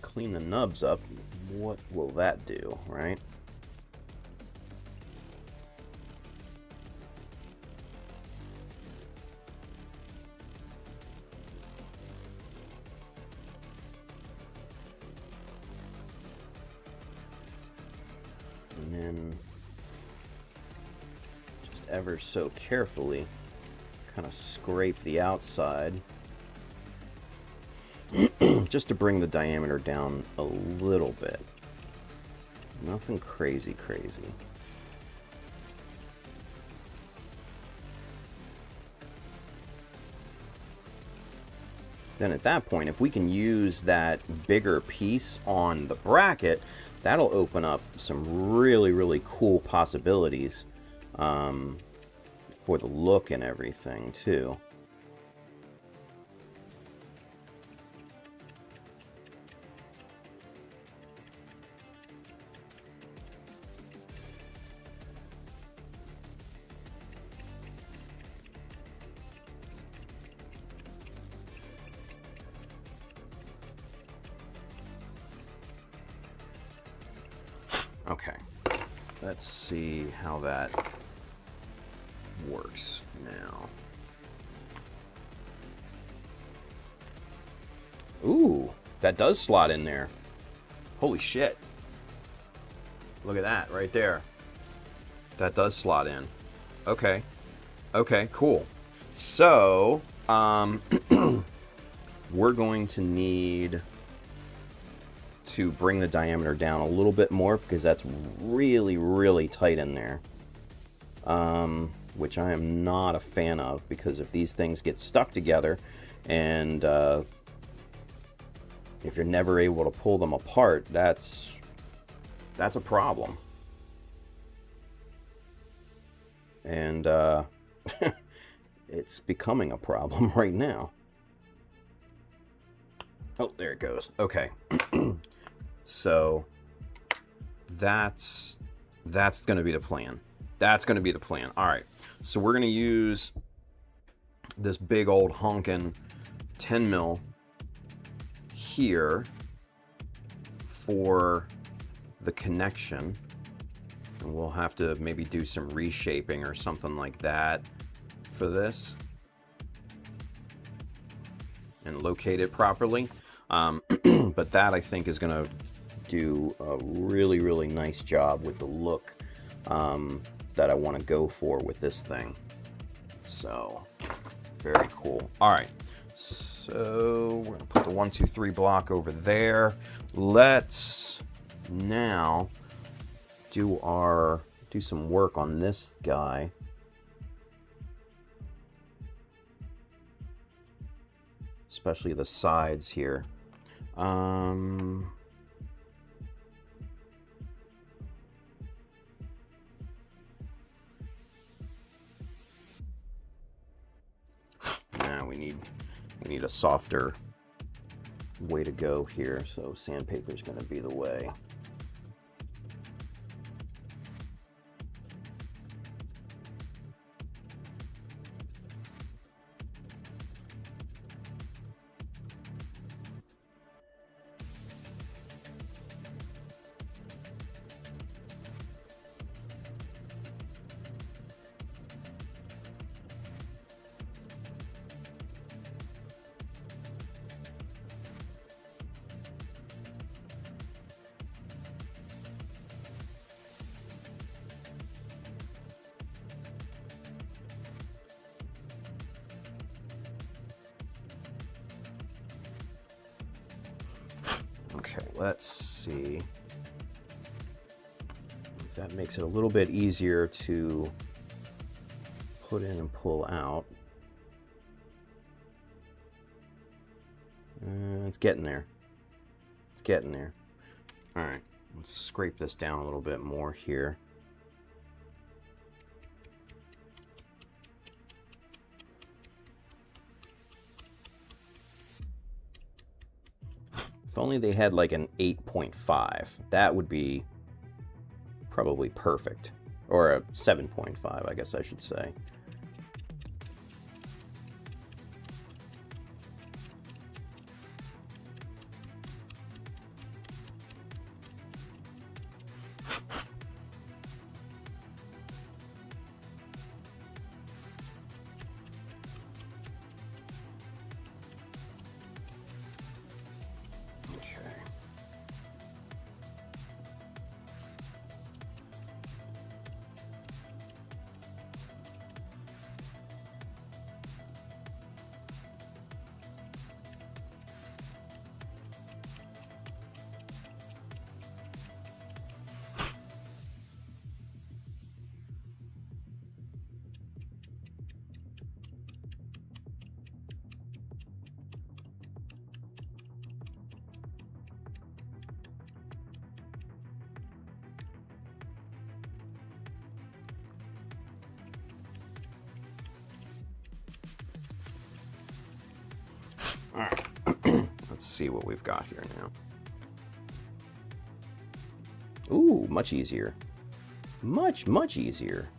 Clean the nubs up, what will that do, right? And then just ever so carefully kind of scrape the outside. Just to bring the diameter down a little bit. Nothing crazy. then at that point, if we can use that bigger piece on the bracket, that'll open up some really, really cool possibilities for the look and everything, too. Okay, let's see how that works now. Ooh, that does slot in there. Holy shit. Look at that right there. That does slot in. Okay. Okay, cool. So, we're going to need to bring the diameter down a little bit more because that's really, really tight in there. Which I am not a fan of, because if these things get stuck together and if you're never able to pull them apart, that's a problem. And it's becoming a problem right now. Oh, there it goes. Okay. So that's going to be the plan. That's going to be the plan. All right. So we're going to use this big old honkin' 10 mil here for the connection. And we'll have to maybe do some reshaping or something like that for this and locate it properly. But that, I think, is going to do a really, really nice job with the look that I want to go for with this thing. So, very cool. All right, so we're going to put the 1, 2, 3 block over there. Let's now do some work on this guy. Especially the sides here. Now we need a softer way to go here, so sandpaper is going to be the way. Okay, let's see if that makes it a little bit easier to put in and pull out. It's getting there. It's getting there. All right, let's scrape this down a little bit more here. If only they had like an 8.5, that would be probably perfect. Or a 7.5, I guess I should say. All right. Let's see what we've got here now. Ooh, much easier. Much, much easier.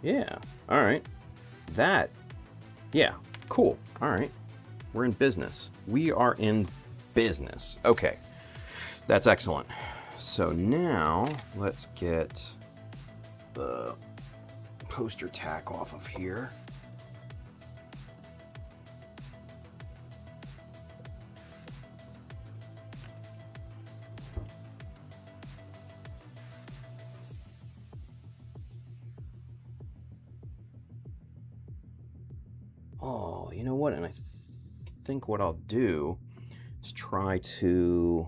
Yeah. All right. That. Yeah. Cool. All right. We're in business. We are in business. Okay. That's excellent. So now let's get the poster tack off of here. Oh, you know what? And I think what I'll do is try to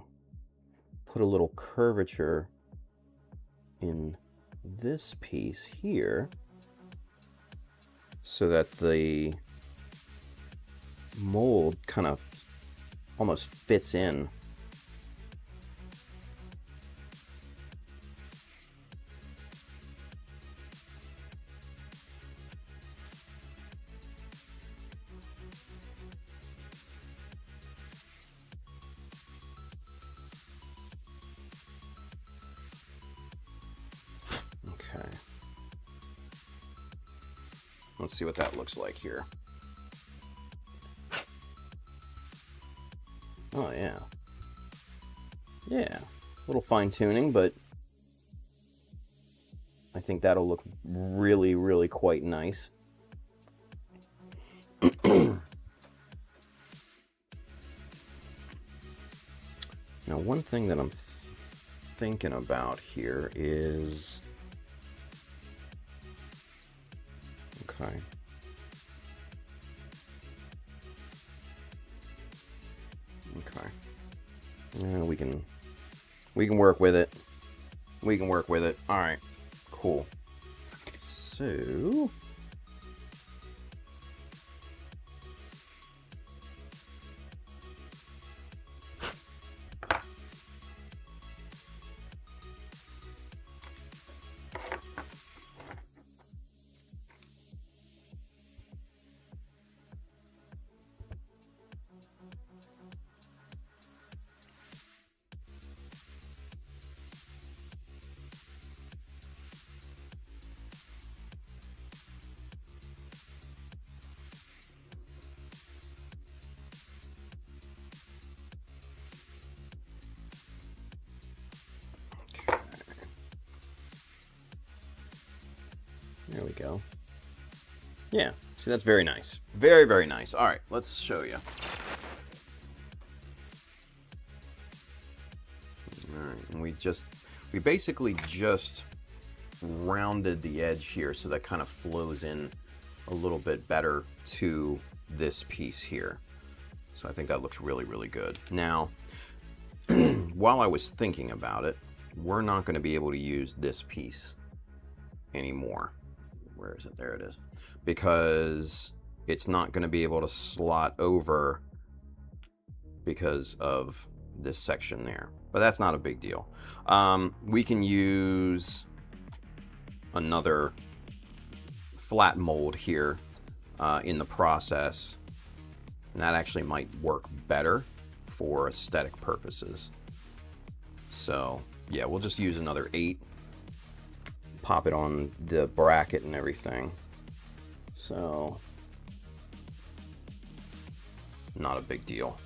put a little curvature in this piece here so that the mold kind of almost fits in. Okay. Let's see what that looks like here. Oh, yeah. Yeah. A little fine tuning, but I think that'll look really, really quite nice. Now, one thing that I'm thinking about here is... Okay. Okay. Yeah, we can work with it. We can work with it. All right. Cool. So... There we go. Yeah, see, that's very nice. Very, very nice. All right, let's show you. All right, and we basically just rounded the edge here so that kind of flows in a little bit better to this piece here. So I think that looks really, really good. Now, while I was thinking about it, we're not going to be able to use this piece anymore. Where is it? There it is. Because it's not going to be able to slot over because of this section there. But that's not a big deal. We can use another flat mold here in the process. And that actually might work better for aesthetic purposes. So, yeah, we'll just use another 8. Pop it on the bracket and everything. So, not a big deal.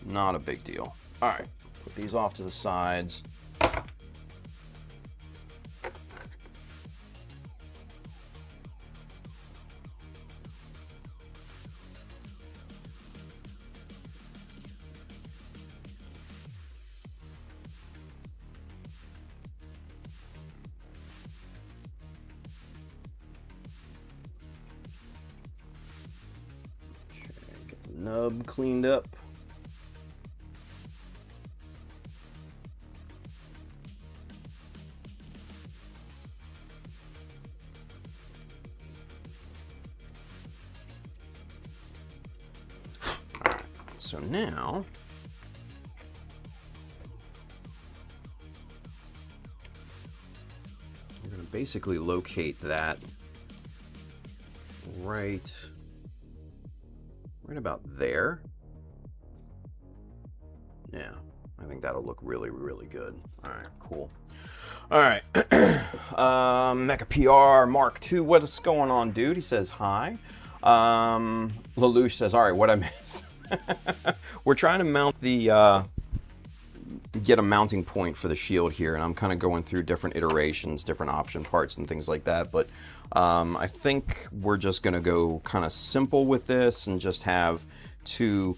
Not a big deal. All right, put these off to the sides. Nub cleaned up. All right, so now we're going to basically locate that right right about there. Yeah, I think that'll look really, really good. All right, cool. All right, Mecha PR Mark II, what's going on, dude? He says hi. Lelouch says, all right, what I miss? We're trying to mount the, get a mounting point for the shield here, and I'm kind of going through different iterations, different option parts and things like that, but I think we're just going to go kind of simple with this and just have two,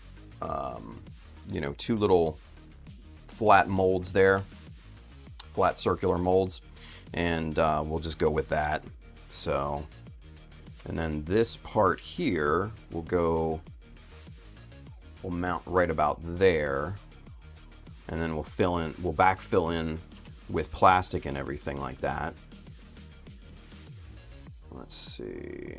you know, two little flat molds there, flat circular molds, and we'll just go with that. So, and then this part here will mount right about there, and then we'll backfill in with plastic and everything like that. Let's see.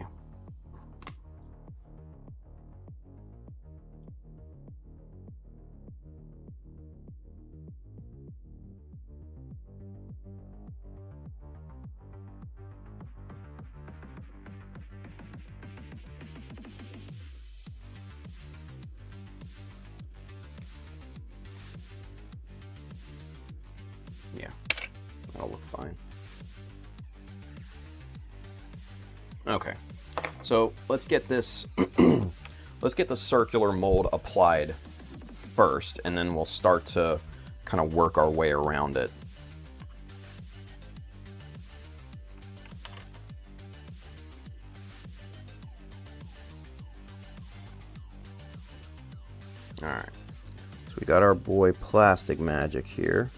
Yeah, that'll look fine. Okay, so let's get this, let's get the circular mold applied first, and then we'll start to kind of work our way around it. All right, so we got our boy Plastic Magic here.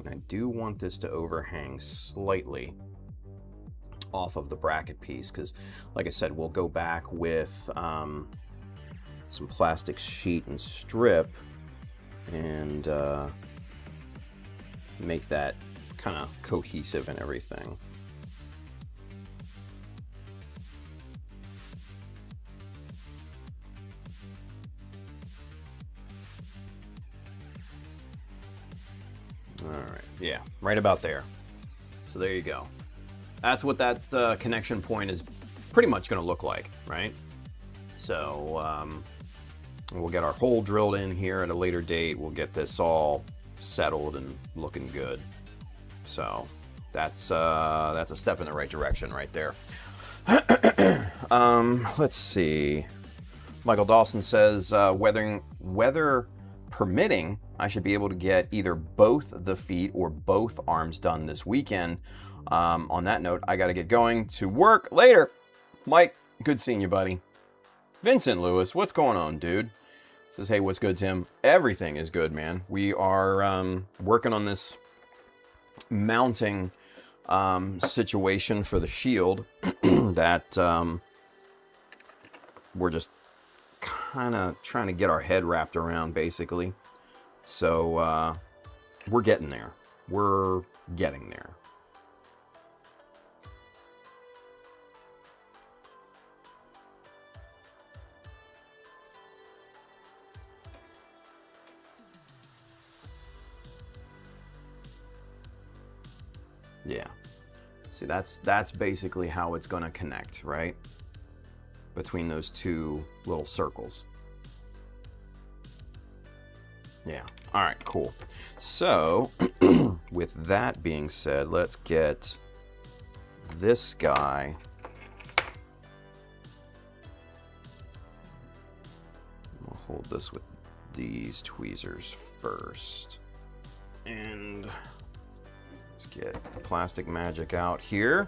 I do want this to overhang slightly off of the bracket piece because, like I said, we'll go back with some plastic sheet and strip and make that kind of cohesive and everything. All right, yeah, right about there. So there you go. That's what that connection point is pretty much going to look like, right? So we'll get our hole drilled in here at a later date. We'll get this all settled and looking good. So that's a step in the right direction right there. Let's see. Michael Dawson says, weather permitting, I should be able to get either both the feet or both arms done this weekend. On that note, I got to get going to work later. Mike, good seeing you, buddy. Vincent Lewis, what's going on, dude? Says, hey, what's good, Tim? Everything is good, man. We are working on this mounting situation for the shield that we're just kind of trying to get our head wrapped around, basically. So we're getting there. We're getting there. Yeah. See, that's basically how it's going to connect, right? Between those two little circles. Yeah. All right, cool. So, with that being said, let's get this guy. I'll hold this with these tweezers first. And let's get Plastic Magic out here.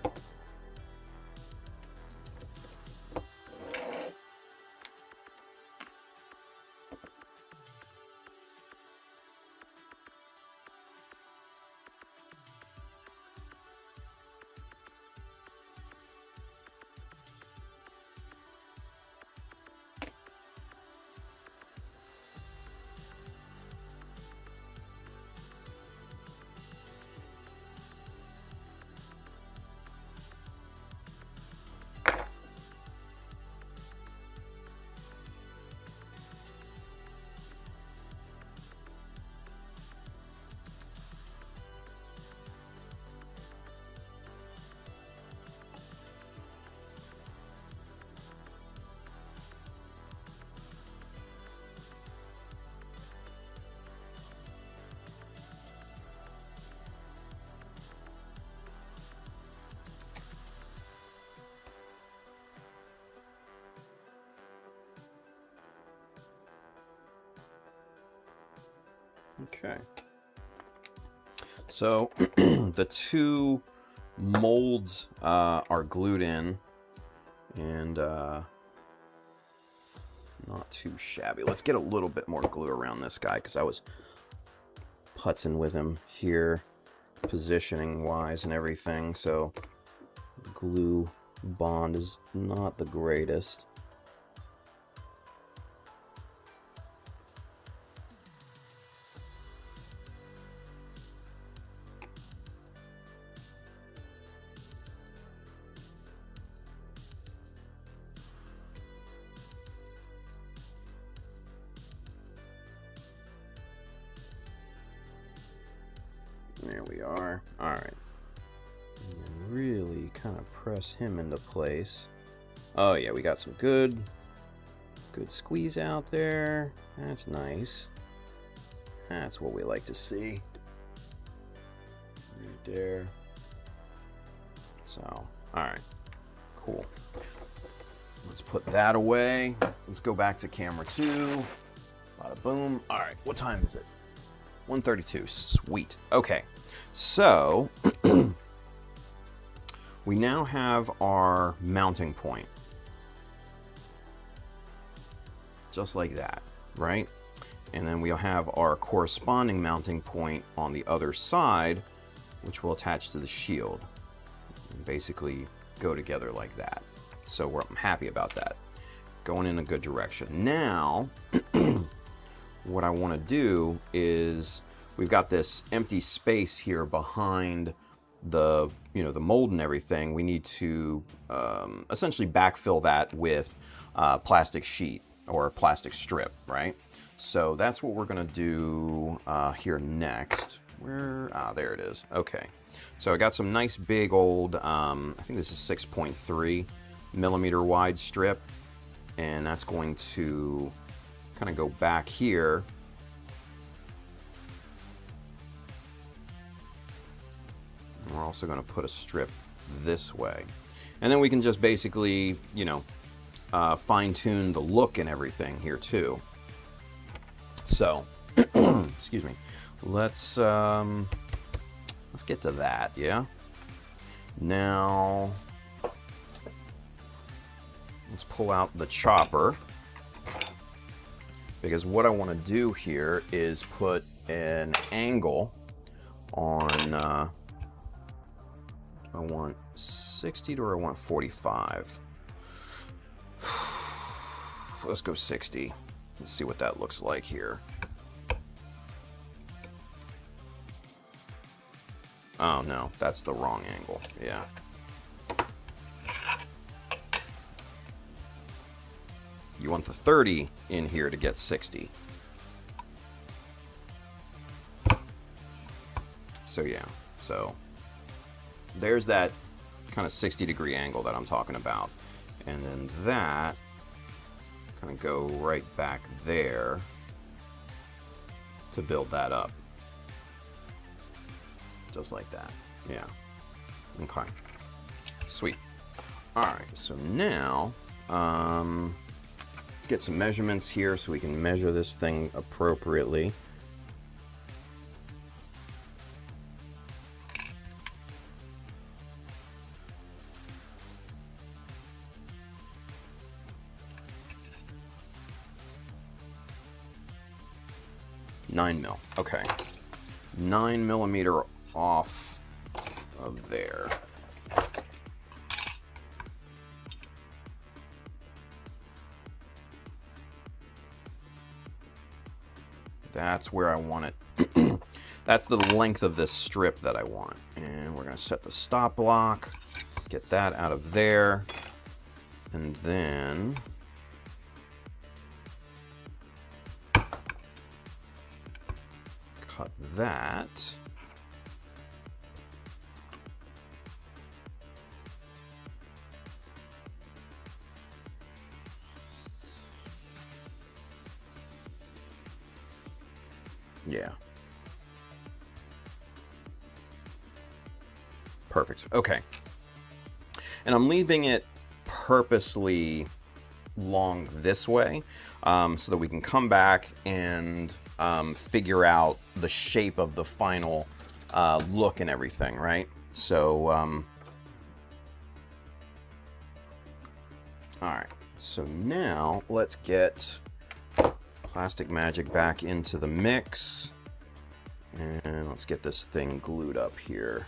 Okay. So the two molds are glued in, and not too shabby. Let's get a little bit more glue around this guy, because I was putzing with him here, positioning wise and everything, so the glue bond is not the greatest. There we are. All right. And then really kind of press him into place. Oh yeah, we got some good squeeze out there. That's nice. That's what we like to see. Right there. So, all right. Cool. Let's put that away. Let's go back to camera 2. Bada boom. All right, what time is it? 1:32. Sweet. Okay, so we now have our mounting point. Just like that, right? And then we'll have our corresponding mounting point on the other side, which will attach to the shield. And basically go together like that. So I'm happy about that. Going in a good direction. Now, what I want to do is, we've got this empty space here behind the, the mold and everything. We need to essentially backfill that with plastic sheet or plastic strip, right? So that's what we're gonna do here next. There it is. Okay. So I got some nice big old, I think this is 6.3 millimeter wide strip, and that's going to kind of go back here. And we're also going to put a strip this way. And then we can just basically, fine-tune the look and everything here too. So, excuse me. Let's get to that, yeah? Now, let's pull out the chopper, because what I want to do here is put an angle on, I want 60 or I want 45. Let's go 60. Let's see what that looks like here. Oh no, that's the wrong angle. Yeah. You want the 30 in here to get 60. So yeah, so there's that kind of 60-degree angle that I'm talking about. And then that kind of go right back there to build that up. Just like that. Yeah. Okay. Sweet. All right, so now let's get some measurements here so we can measure this thing appropriately. $9 mil. Okay. 9 millimeter off of there. That's where I want it. That's the length of this strip that I want. And we're gonna set the stop block, get that out of there, and then cut that. Yeah. Perfect. Okay. And I'm leaving it purposely long this way so that we can come back and figure out the shape of the final look and everything, right? So, all right. So now let's get Plastic Magic back into the mix, and let's get this thing glued up here.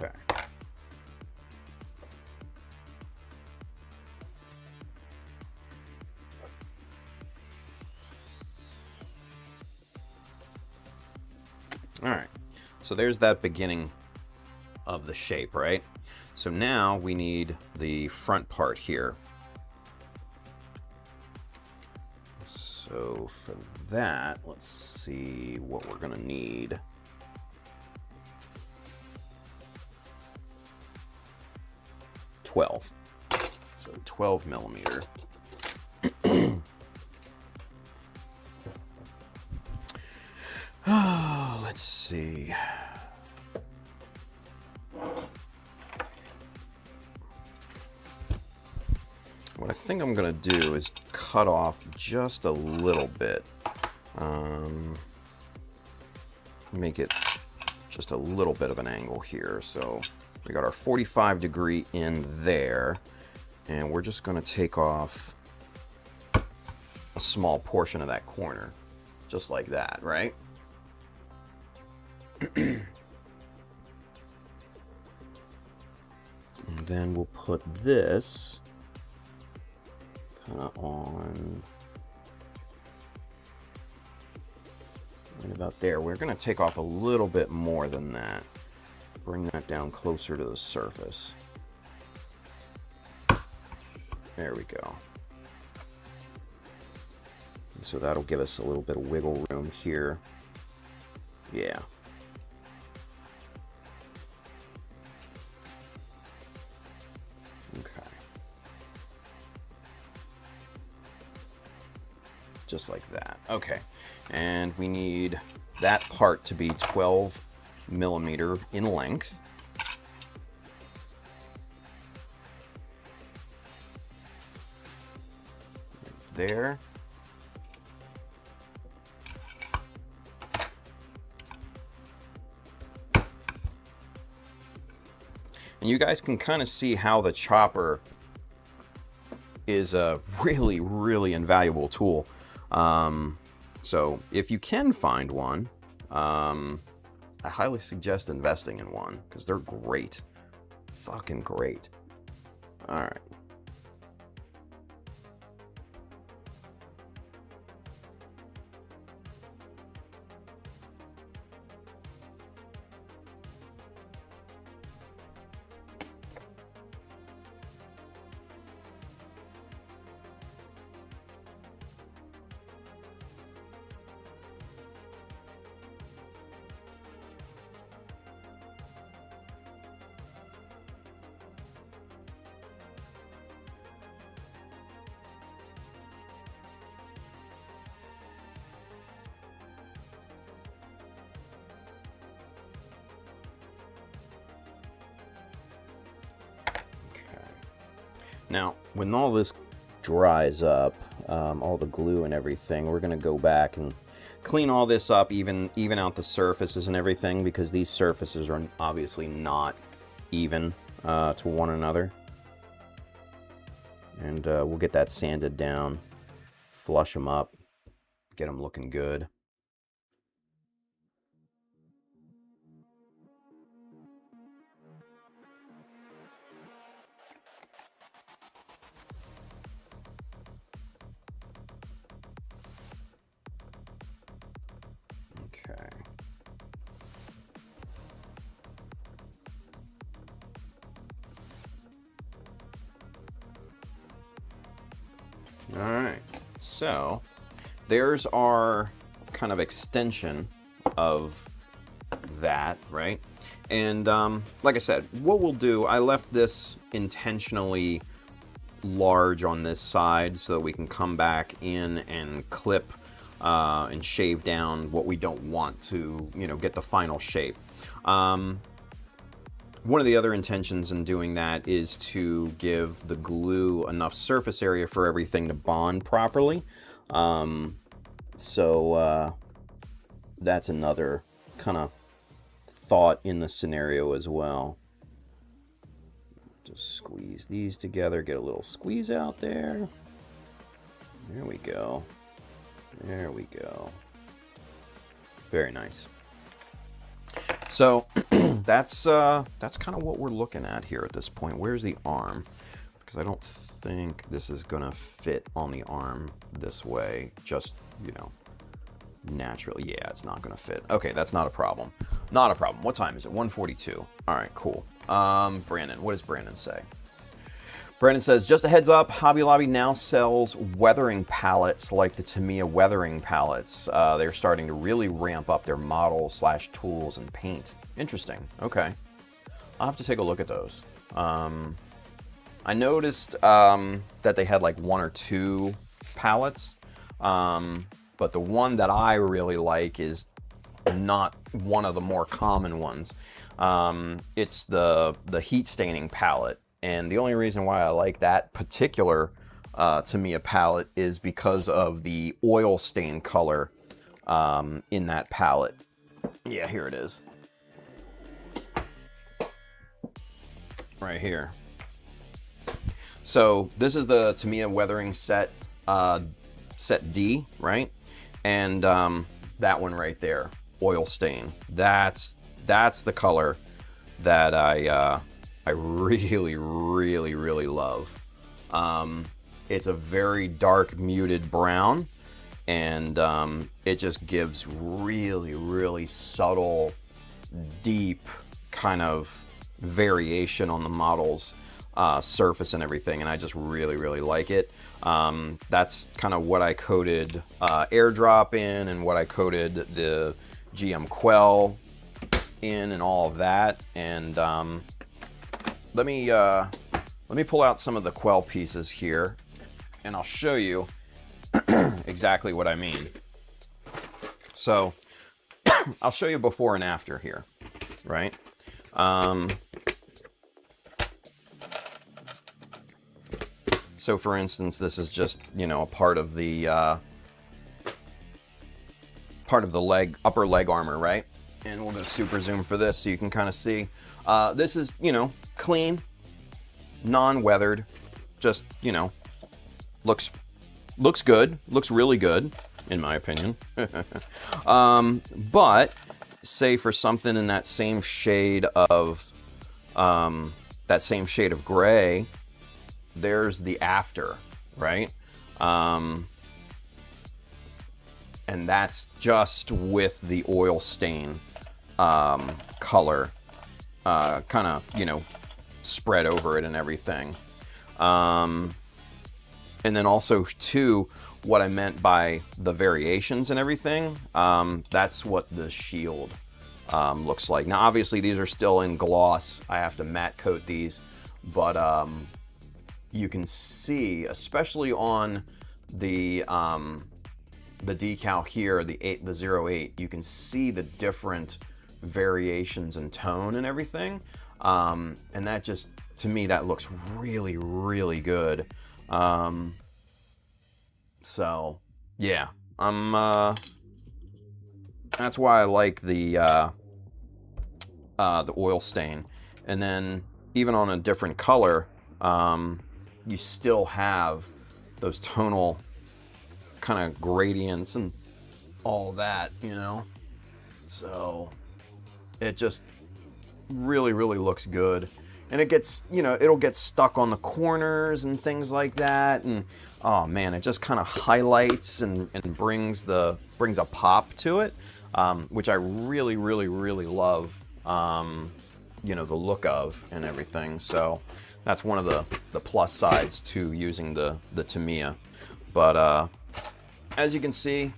Okay. All right, so there's that beginning of the shape, right? So now we need the front part here. So for that, let's see what we're gonna need. So 12 millimeter. Let's see. What I think I'm gonna do is cut off just a little bit. Make it just a little bit of an angle here. So we got our 45-degree in there, and we're just gonna take off a small portion of that corner, just like that, right? And then we'll put this kind of on right about there. We're going to take off a little bit more than that. Bring that down closer to the surface. There we go. So that'll give us a little bit of wiggle room here. Yeah. Okay. Just like that. Okay. And we need that part to be 12 millimeter in length. There. And you guys can kind of see how the chopper is a really, really invaluable tool. So if you can find one, I highly suggest investing in one because they're great. Fucking great. All right. Now, when all this dries up, all the glue and everything, we're going to go back and clean all this up, even out the surfaces and everything, because these surfaces are obviously not even to one another. And we'll get that sanded down, flush them up, get them looking good. All right, so there's our kind of extension of that, right? And like I said, what we'll do, I left this intentionally large on this side so that we can come back in and clip and shave down what we don't want to, you know, get the final shape. One of the other intentions in doing that is to give the glue enough surface area for everything to bond properly. So that's another kind of thought in the scenario as well. Just squeeze these together, get a little squeeze out there. There we go. There we go. Very nice. So that's kind of what we're looking at here at this point. Where's the arm? Because I don't think this is gonna fit on the arm this way. Just, you know, naturally. Yeah, it's not gonna fit. Okay, that's not a problem. Not a problem. What time is it? 1:42. All right, cool. Brandon, what does Brandon say? Brandon says, just a heads up, Hobby Lobby now sells weathering palettes like the Tamiya weathering palettes. They're starting to really ramp up their models / tools and paint. Interesting. Okay. I'll have to take a look at those. I noticed that they had like 1 or 2 palettes, but the one that I really like is not one of the more common ones. It's the heat staining palette. And the only reason why I like that particular Tamiya palette is because of the oil stain color in that palette. Yeah, here it is. Right here. So this is the Tamiya weathering set D, right? And that one right there, oil stain. That's the color that I really, really, really love. It's a very dark, muted brown, and it just gives really, really subtle, deep kind of variation on the model's surface and everything, and I just really, really like it. That's kind of what I coated Airdrop in, and what I coated the GM Quell in, and all of that. And let me pull out some of the Quell pieces here, and I'll show you exactly what I mean. So I'll show you before and after here, right? So for instance, this is just, you know, a part of the upper leg armor, right? And we'll go super zoom for this so you can kind of see. This is, you know, clean, non-weathered, just, you know, looks good, looks really good, in my opinion. But say for something in that same shade of gray, there's the after, right? And that's just with the oil stain color kind of, you know, spread over it and everything. And then also too, what I meant by the variations and everything, that's what the shield looks like. Now obviously these are still in gloss. I have to matte coat these, but you can see, especially on the decal here, the 08, you can see the different variations in tone and everything. And that just, to me, that looks really, really good. So yeah, that's why I like the oil stain. And then even on a different color, you still have those tonal kind of gradients and all that, you know? So it just really, really looks good. And it gets, you know, it'll get stuck on the corners and things like that. And oh man, it just kind of highlights and brings a pop to it, which I really, really, really love, you know, the look of and everything. So that's one of the plus sides to using the Tamiya. But as you can see,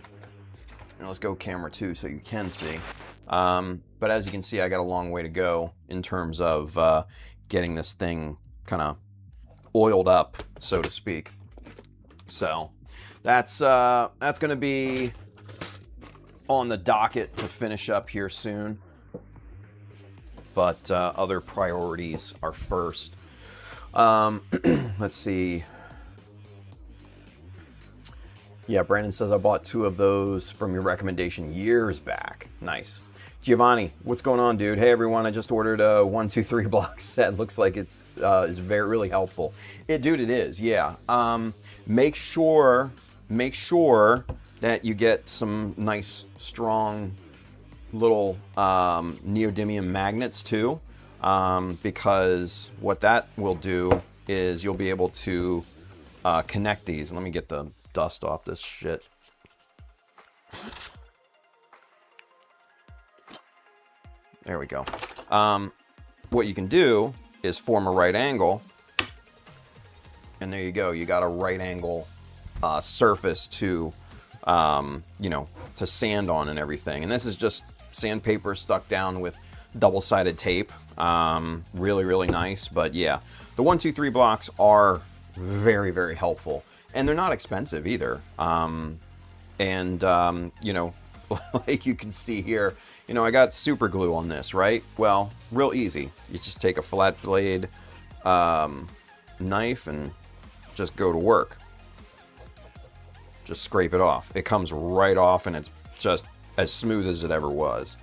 and let's go camera 2 so you can see. But as you can see, I got a long way to go in terms of getting this thing kind of oiled up, so to speak. So that's going to be on the docket to finish up here soon. But other priorities are first. Let's see. Yeah, Brandon says, I bought 2 of those from your recommendation years back. Nice. Giovanni, what's going on, dude? Hey, everyone, I just ordered a 1, 2, 3 block set. Looks like it is really helpful. Dude, it is, yeah. Make sure that you get some nice, strong little neodymium magnets, too, because what that will do is you'll be able to connect these. Let me get the dust off this shit. There we go. What you can do is form a right angle, and there you go. You got a right angle surface to, to sand on and everything. And this is just sandpaper stuck down with double-sided tape. Really, really nice. But yeah, the 1, 2, 3 blocks are very, very helpful. And they're not expensive either. Like you can see here, I got super glue on this, right? Well, real easy. You just take a flat blade knife and just go to work. Just scrape it off. It comes right off, and it's just as smooth as it ever was.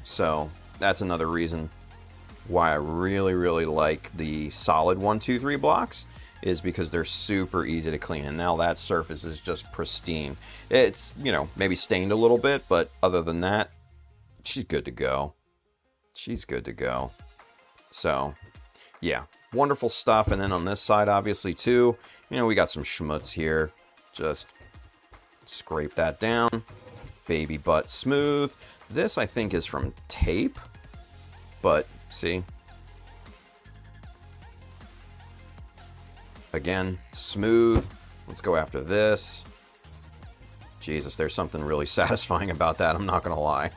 So that's another reason why I really, really like the solid 1, 2, 3 blocks, is because they're super easy to clean. And now that surface is just pristine. It's, maybe stained a little bit, but other than that, she's good to go. She's good to go. So, yeah, wonderful stuff. And then on this side, obviously, too, we got some schmutz here. Just scrape that down. Baby butt smooth. This, I think, is from tape. But, see? Again, smooth. Let's go after this. Jesus, there's something really satisfying about that, I'm not gonna lie.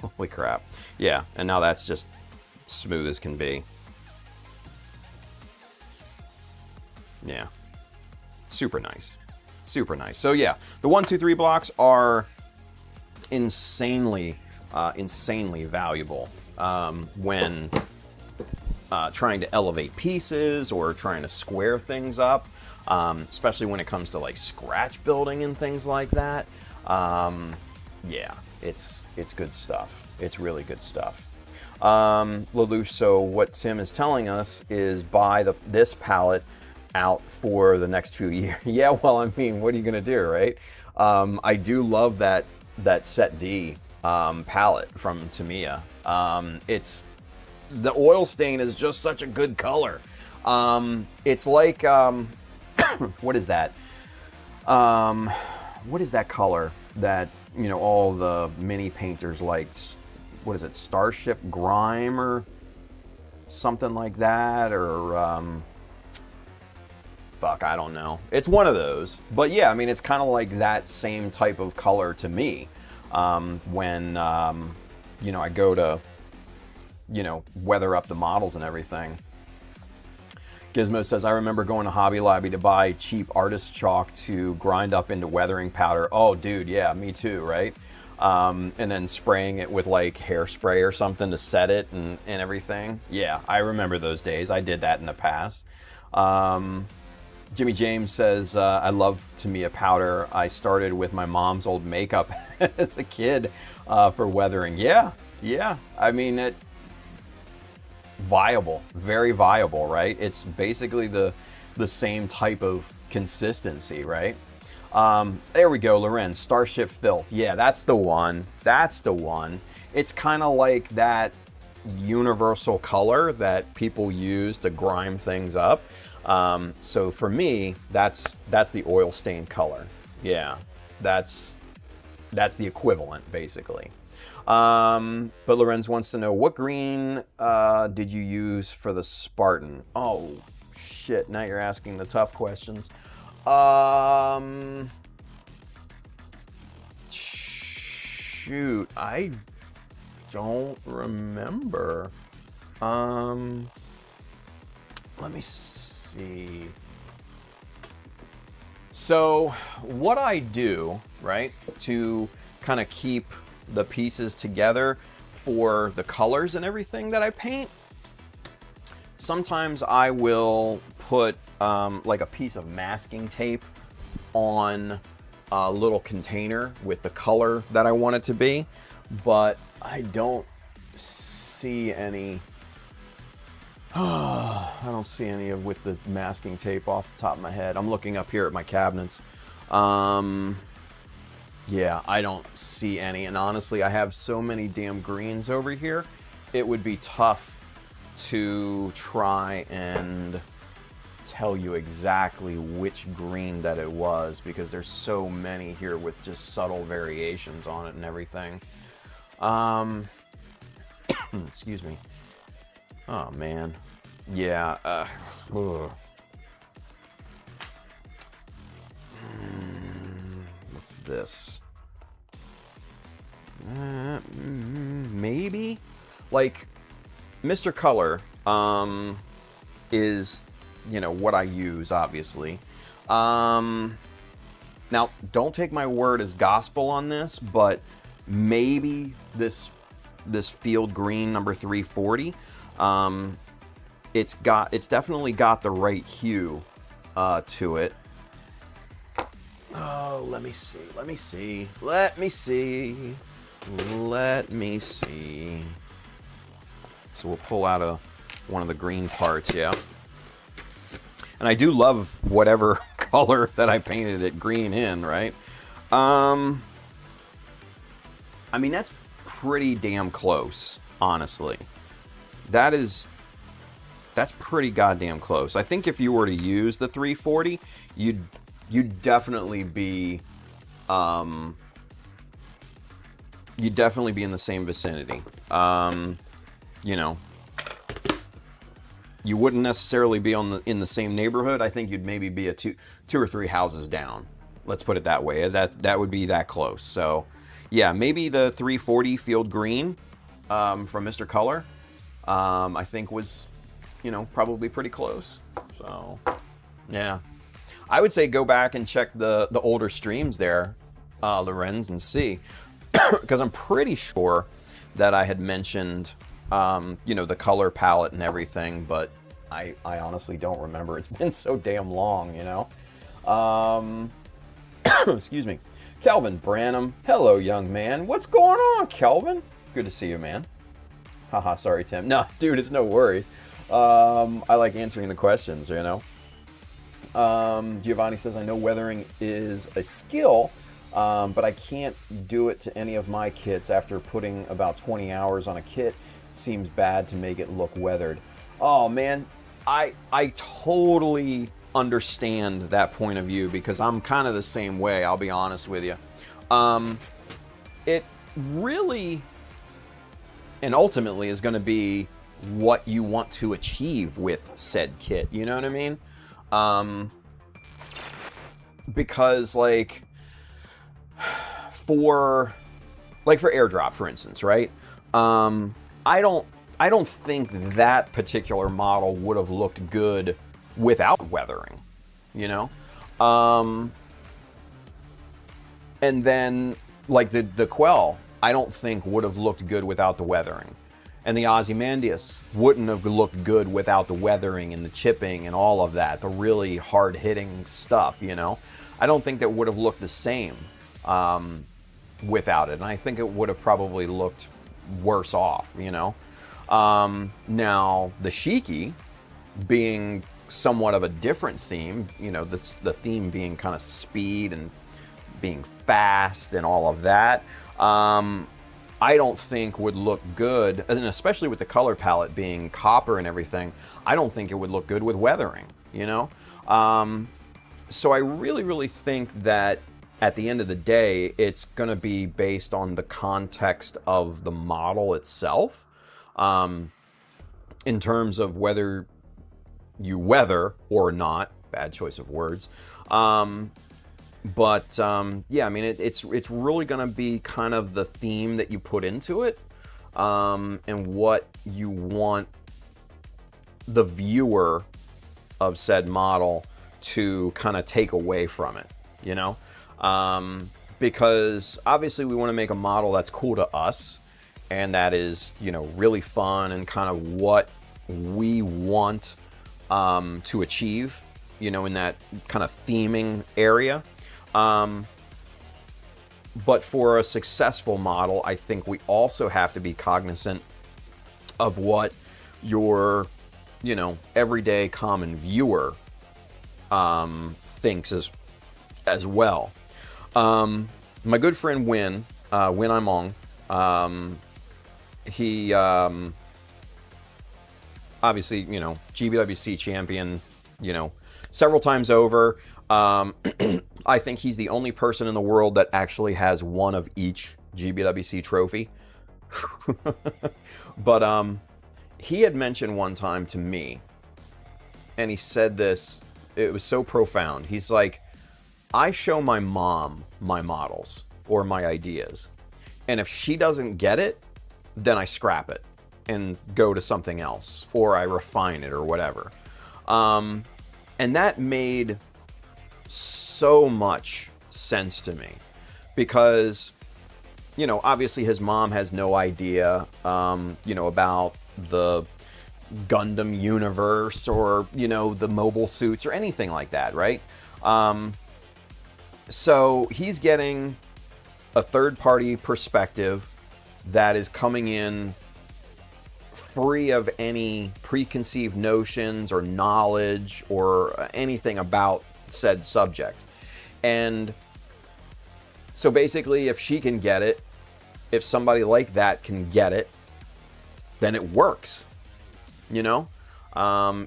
Holy crap. Yeah, and now that's just smooth as can be. Yeah. Super nice. Super nice. So yeah, the 1, 2, 3 blocks are insanely valuable when trying to elevate pieces or trying to square things up, especially when it comes to like scratch building and things like that. Yeah, it's good stuff. It's really good stuff. Lelouch, so what Tim is telling us is buy this palette out for the next few years. Yeah, well, I mean, what are you gonna do, right? I do love that Set D palette from Tamiya. It's the oil stain is just such a good color. It's like what is that? What is that color that all the mini painters like? What is it? Starship Grime or something like that, or fuck, I don't know. It's one of those. But yeah, I mean, it's kind of like that same type of color to me. When I go to weather up the models and everything. Gizmo says, I remember going to Hobby Lobby to buy cheap artist chalk to grind up into weathering powder. Oh, dude, yeah, me too, right? And then spraying it with like hairspray or something to set it and everything. Yeah, I remember those days. I did that in the past. Jimmy James says, I love Tamiya powder. I started with my mom's old makeup as a kid for weathering. Yeah. I mean, viable, very viable, right? It's basically the same type of consistency, right? There we go, Lorenz, Starship Filth. Yeah, that's the one. It's kind of like that universal color that people use to grime things up. So for me, that's the oil stain color. Yeah, that's the equivalent, basically. But Lorenz wants to know, what green did you use for the Spartan? Oh, shit. Now you're asking the tough questions. Shoot. I don't remember. Let me see. So what I do, right, to kind of keep the pieces together for the colors and everything that I paint, sometimes I will put like a piece of masking tape on a little container with the color that I want it to be, but I don't see any. I don't see any of with the masking tape off the top of my head. I'm looking up here at my cabinets. Yeah, I don't see any. And honestly, I have so many damn greens over here, it would be tough to try and tell you exactly which green that it was, because there's so many here with just subtle variations on it and everything. Excuse me. Oh, man. Yeah. What's this? Maybe? Like, Mr. Color is, you know, what I use, obviously. Now, don't take my word as gospel on this, but maybe this field green number 340, it's definitely got the right hue to it. Oh, let me see. So we'll pull out one of the green parts, yeah. And I do love whatever color that I painted it green in, right? I mean, that's pretty damn close, honestly. That's pretty goddamn close. I think if you were to use the 340, you'd definitely be in the same vicinity. You know, you wouldn't necessarily be in the same neighborhood. I think you'd maybe be two or three houses down. Let's put it that way. That would be that close. So, yeah, maybe the 340 field green from Mr. Color, I think was, you know, probably pretty close. So, yeah, I would say go back and check the older streams there, Lorenz, and see, because I'm pretty sure that I had mentioned, you know, the color palette and everything, but I honestly don't remember. It's been so damn long, you know. Excuse me. Kelvin Branham. Hello, young man. What's going on, Kelvin? Good to see you, man. Haha, sorry, Tim. No, dude, it's no worries. I like answering the questions, you know. Giovanni says, I know weathering is a skill, but I can't do it to any of my kits. After putting about 20 hours on a kit, seems bad to make it look weathered. Oh, man, I totally understand that point of view, because I'm kind of the same way, I'll be honest with you. It really and ultimately is going to be what you want to achieve with said kit, you know what I mean? Because like for airdrop, for instance, right? I don't think that particular model would have looked good without weathering, you know? And then like the Quell, I don't think would have looked good without the weathering. And the Ozymandias wouldn't have looked good without the weathering and the chipping and all of that, the really hard-hitting stuff, you know? I don't think that would have looked the same without it. And I think it would have probably looked worse off, you know? Now, the Shiki, being somewhat of a different theme, you know, the theme being kind of speed and being fast and all of that, I don't think would look good, and especially with the color palette being copper and everything, I don't think it would look good with weathering, you know? So I really, really think that at the end of the day, it's going to be based on the context of the model itself, in terms of whether you weather or not. Bad choice of words. But yeah, I mean, it's really going to be kind of the theme that you put into it, and what you want the viewer of said model to kind of take away from it, you know? Because obviously we want to make a model that's cool to us, and that is, you know, really fun and kind of what we want to achieve, you know, in that kind of theming area. But for a successful model, I think we also have to be cognizant of what your, you know, everyday common viewer thinks as well. My good friend Win Imong, he obviously, you know, GBWC champion, you know, several times over. I think he's the only person in the world that actually has one of each GBWC trophy. But he had mentioned one time to me, and he said this, it was so profound. He's like, I show my mom my models or my ideas, and if she doesn't get it, then I scrap it and go to something else, or I refine it or whatever. And that made so much sense to me, because, you know, obviously his mom has no idea, you know, about the Gundam universe or, you know, the mobile suits or anything like that, right? So he's getting a third-party perspective that is coming in free of any preconceived notions or knowledge or anything about said subject. And so basically, if she can get it, if somebody like that can get it, then it works, you know?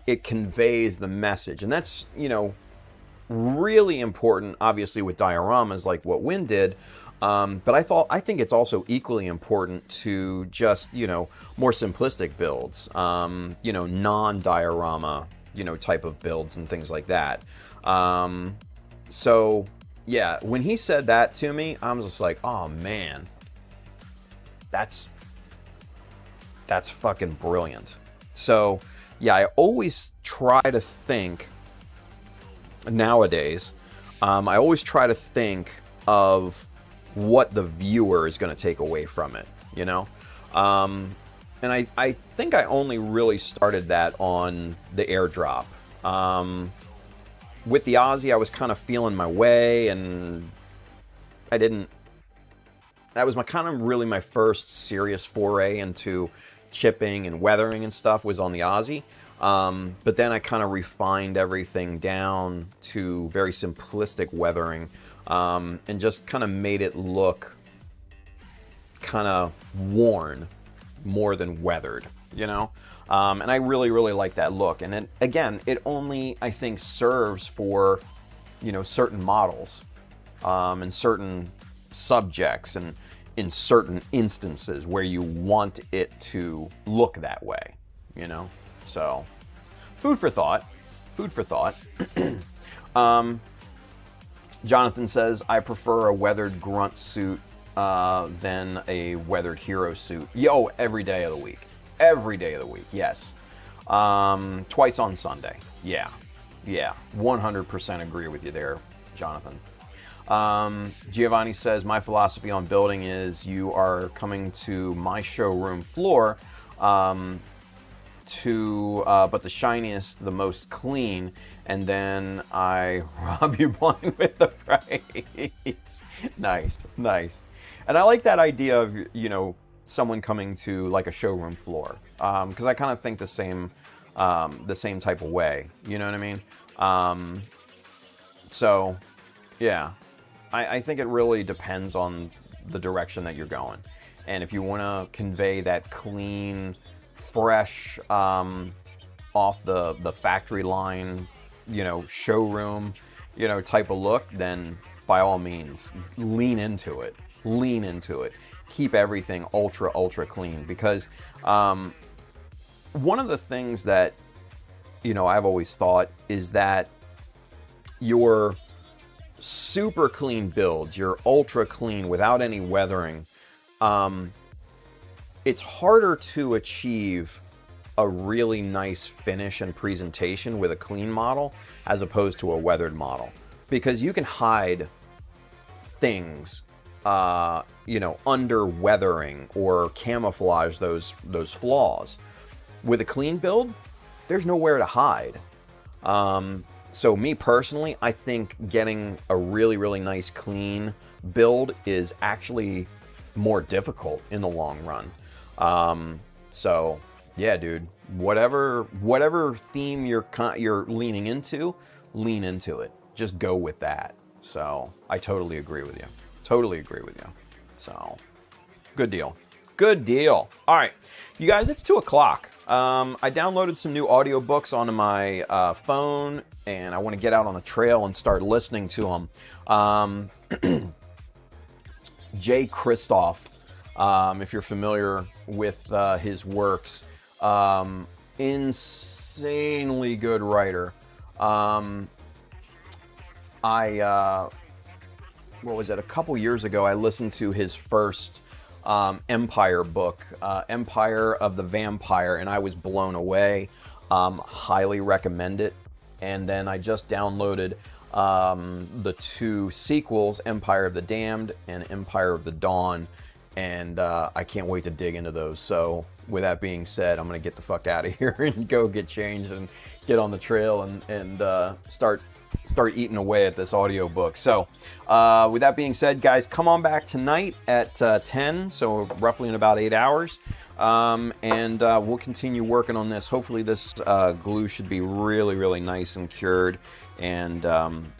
It conveys the message. And that's, you know, really important, obviously, with dioramas like what Win did. But I think it's also equally important to just, you know, more simplistic builds, you know, non-diorama, you know, type of builds and things like that. So yeah, when he said that to me, I'm just like, oh man, that's fucking brilliant. So yeah, I always try to think nowadays, I always try to think of what the viewer is going to take away from it, you know? And I think I only really started that on the airdrop. With the Aussie, I was kind of feeling my way, and that was really my first serious foray into chipping and weathering and stuff, was on the Aussie. But then I kind of refined everything down to very simplistic weathering, and just kind of made it look kind of worn more than weathered, you know? And I really, really like that look. And then, again, it only, I think, serves for, you know, certain models, and certain subjects, and in certain instances where you want it to look that way, you know? So, food for thought. Food for thought. Jonathan says, I prefer a weathered grunt suit than a weathered hero suit. Yo, every day of the week. Every day of the week, yes. Twice on Sunday. Yeah. 100% agree with you there, Jonathan. Giovanni says, my philosophy on building is you are coming to my showroom floor, but the shiniest, the most clean, and then I rob you blind with the price. Nice. And I like that idea of, you know, someone coming to like a showroom floor, because I kind of think the same type of way. You know what I mean? So, yeah, I think it really depends on the direction that you're going, and if you want to convey that clean, fresh, off the factory line, you know, showroom, you know, type of look, then by all means, lean into it. Lean into it. Keep everything ultra, ultra clean, because one of the things that, you know, I've always thought is that your super clean builds, your ultra clean without any weathering, it's harder to achieve a really nice finish and presentation with a clean model as opposed to a weathered model, because you can hide things, you know, under weathering or camouflage those flaws. With a clean build, there's nowhere to hide. So me personally, I think getting a really, really nice clean build is actually more difficult in the long run. So yeah, dude, whatever theme you're leaning into, lean into it. Just go with that. So I totally agree with you. Totally agree with you. So good deal. Good deal. All right, you guys, it's 2 o'clock. I downloaded some new audiobooks onto my phone, and I want to get out on the trail and start listening to them. Jay Kristoff, if you're familiar with his works, insanely good writer. What was it? A couple years ago, I listened to his first Empire book, Empire of the Vampire, and I was blown away. Highly recommend it. And then I just downloaded the 2 sequels, Empire of the Damned and Empire of the Dawn, and I can't wait to dig into those. So with that being said, I'm gonna get the fuck out of here and go get changed and get on the trail and start eating away at this audiobook. So with that being said, guys, come on back tonight at 10, so roughly in about 8 hours, and we'll continue working on this. Hopefully this glue should be really, really nice and cured, and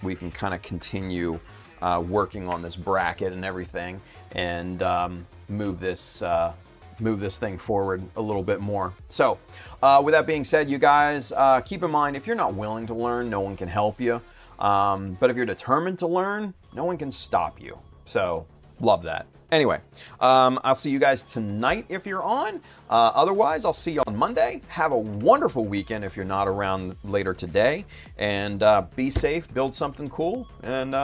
we can kind of continue working on this bracket and everything, and move this thing forward a little bit more. So with that being said, you guys, keep in mind, if you're not willing to learn, no one can help you. But if you're determined to learn, no one can stop you. So love that. Anyway, I'll see you guys tonight if you're on. Otherwise, I'll see you on Monday. Have a wonderful weekend if you're not around later today. And be safe, build something cool, and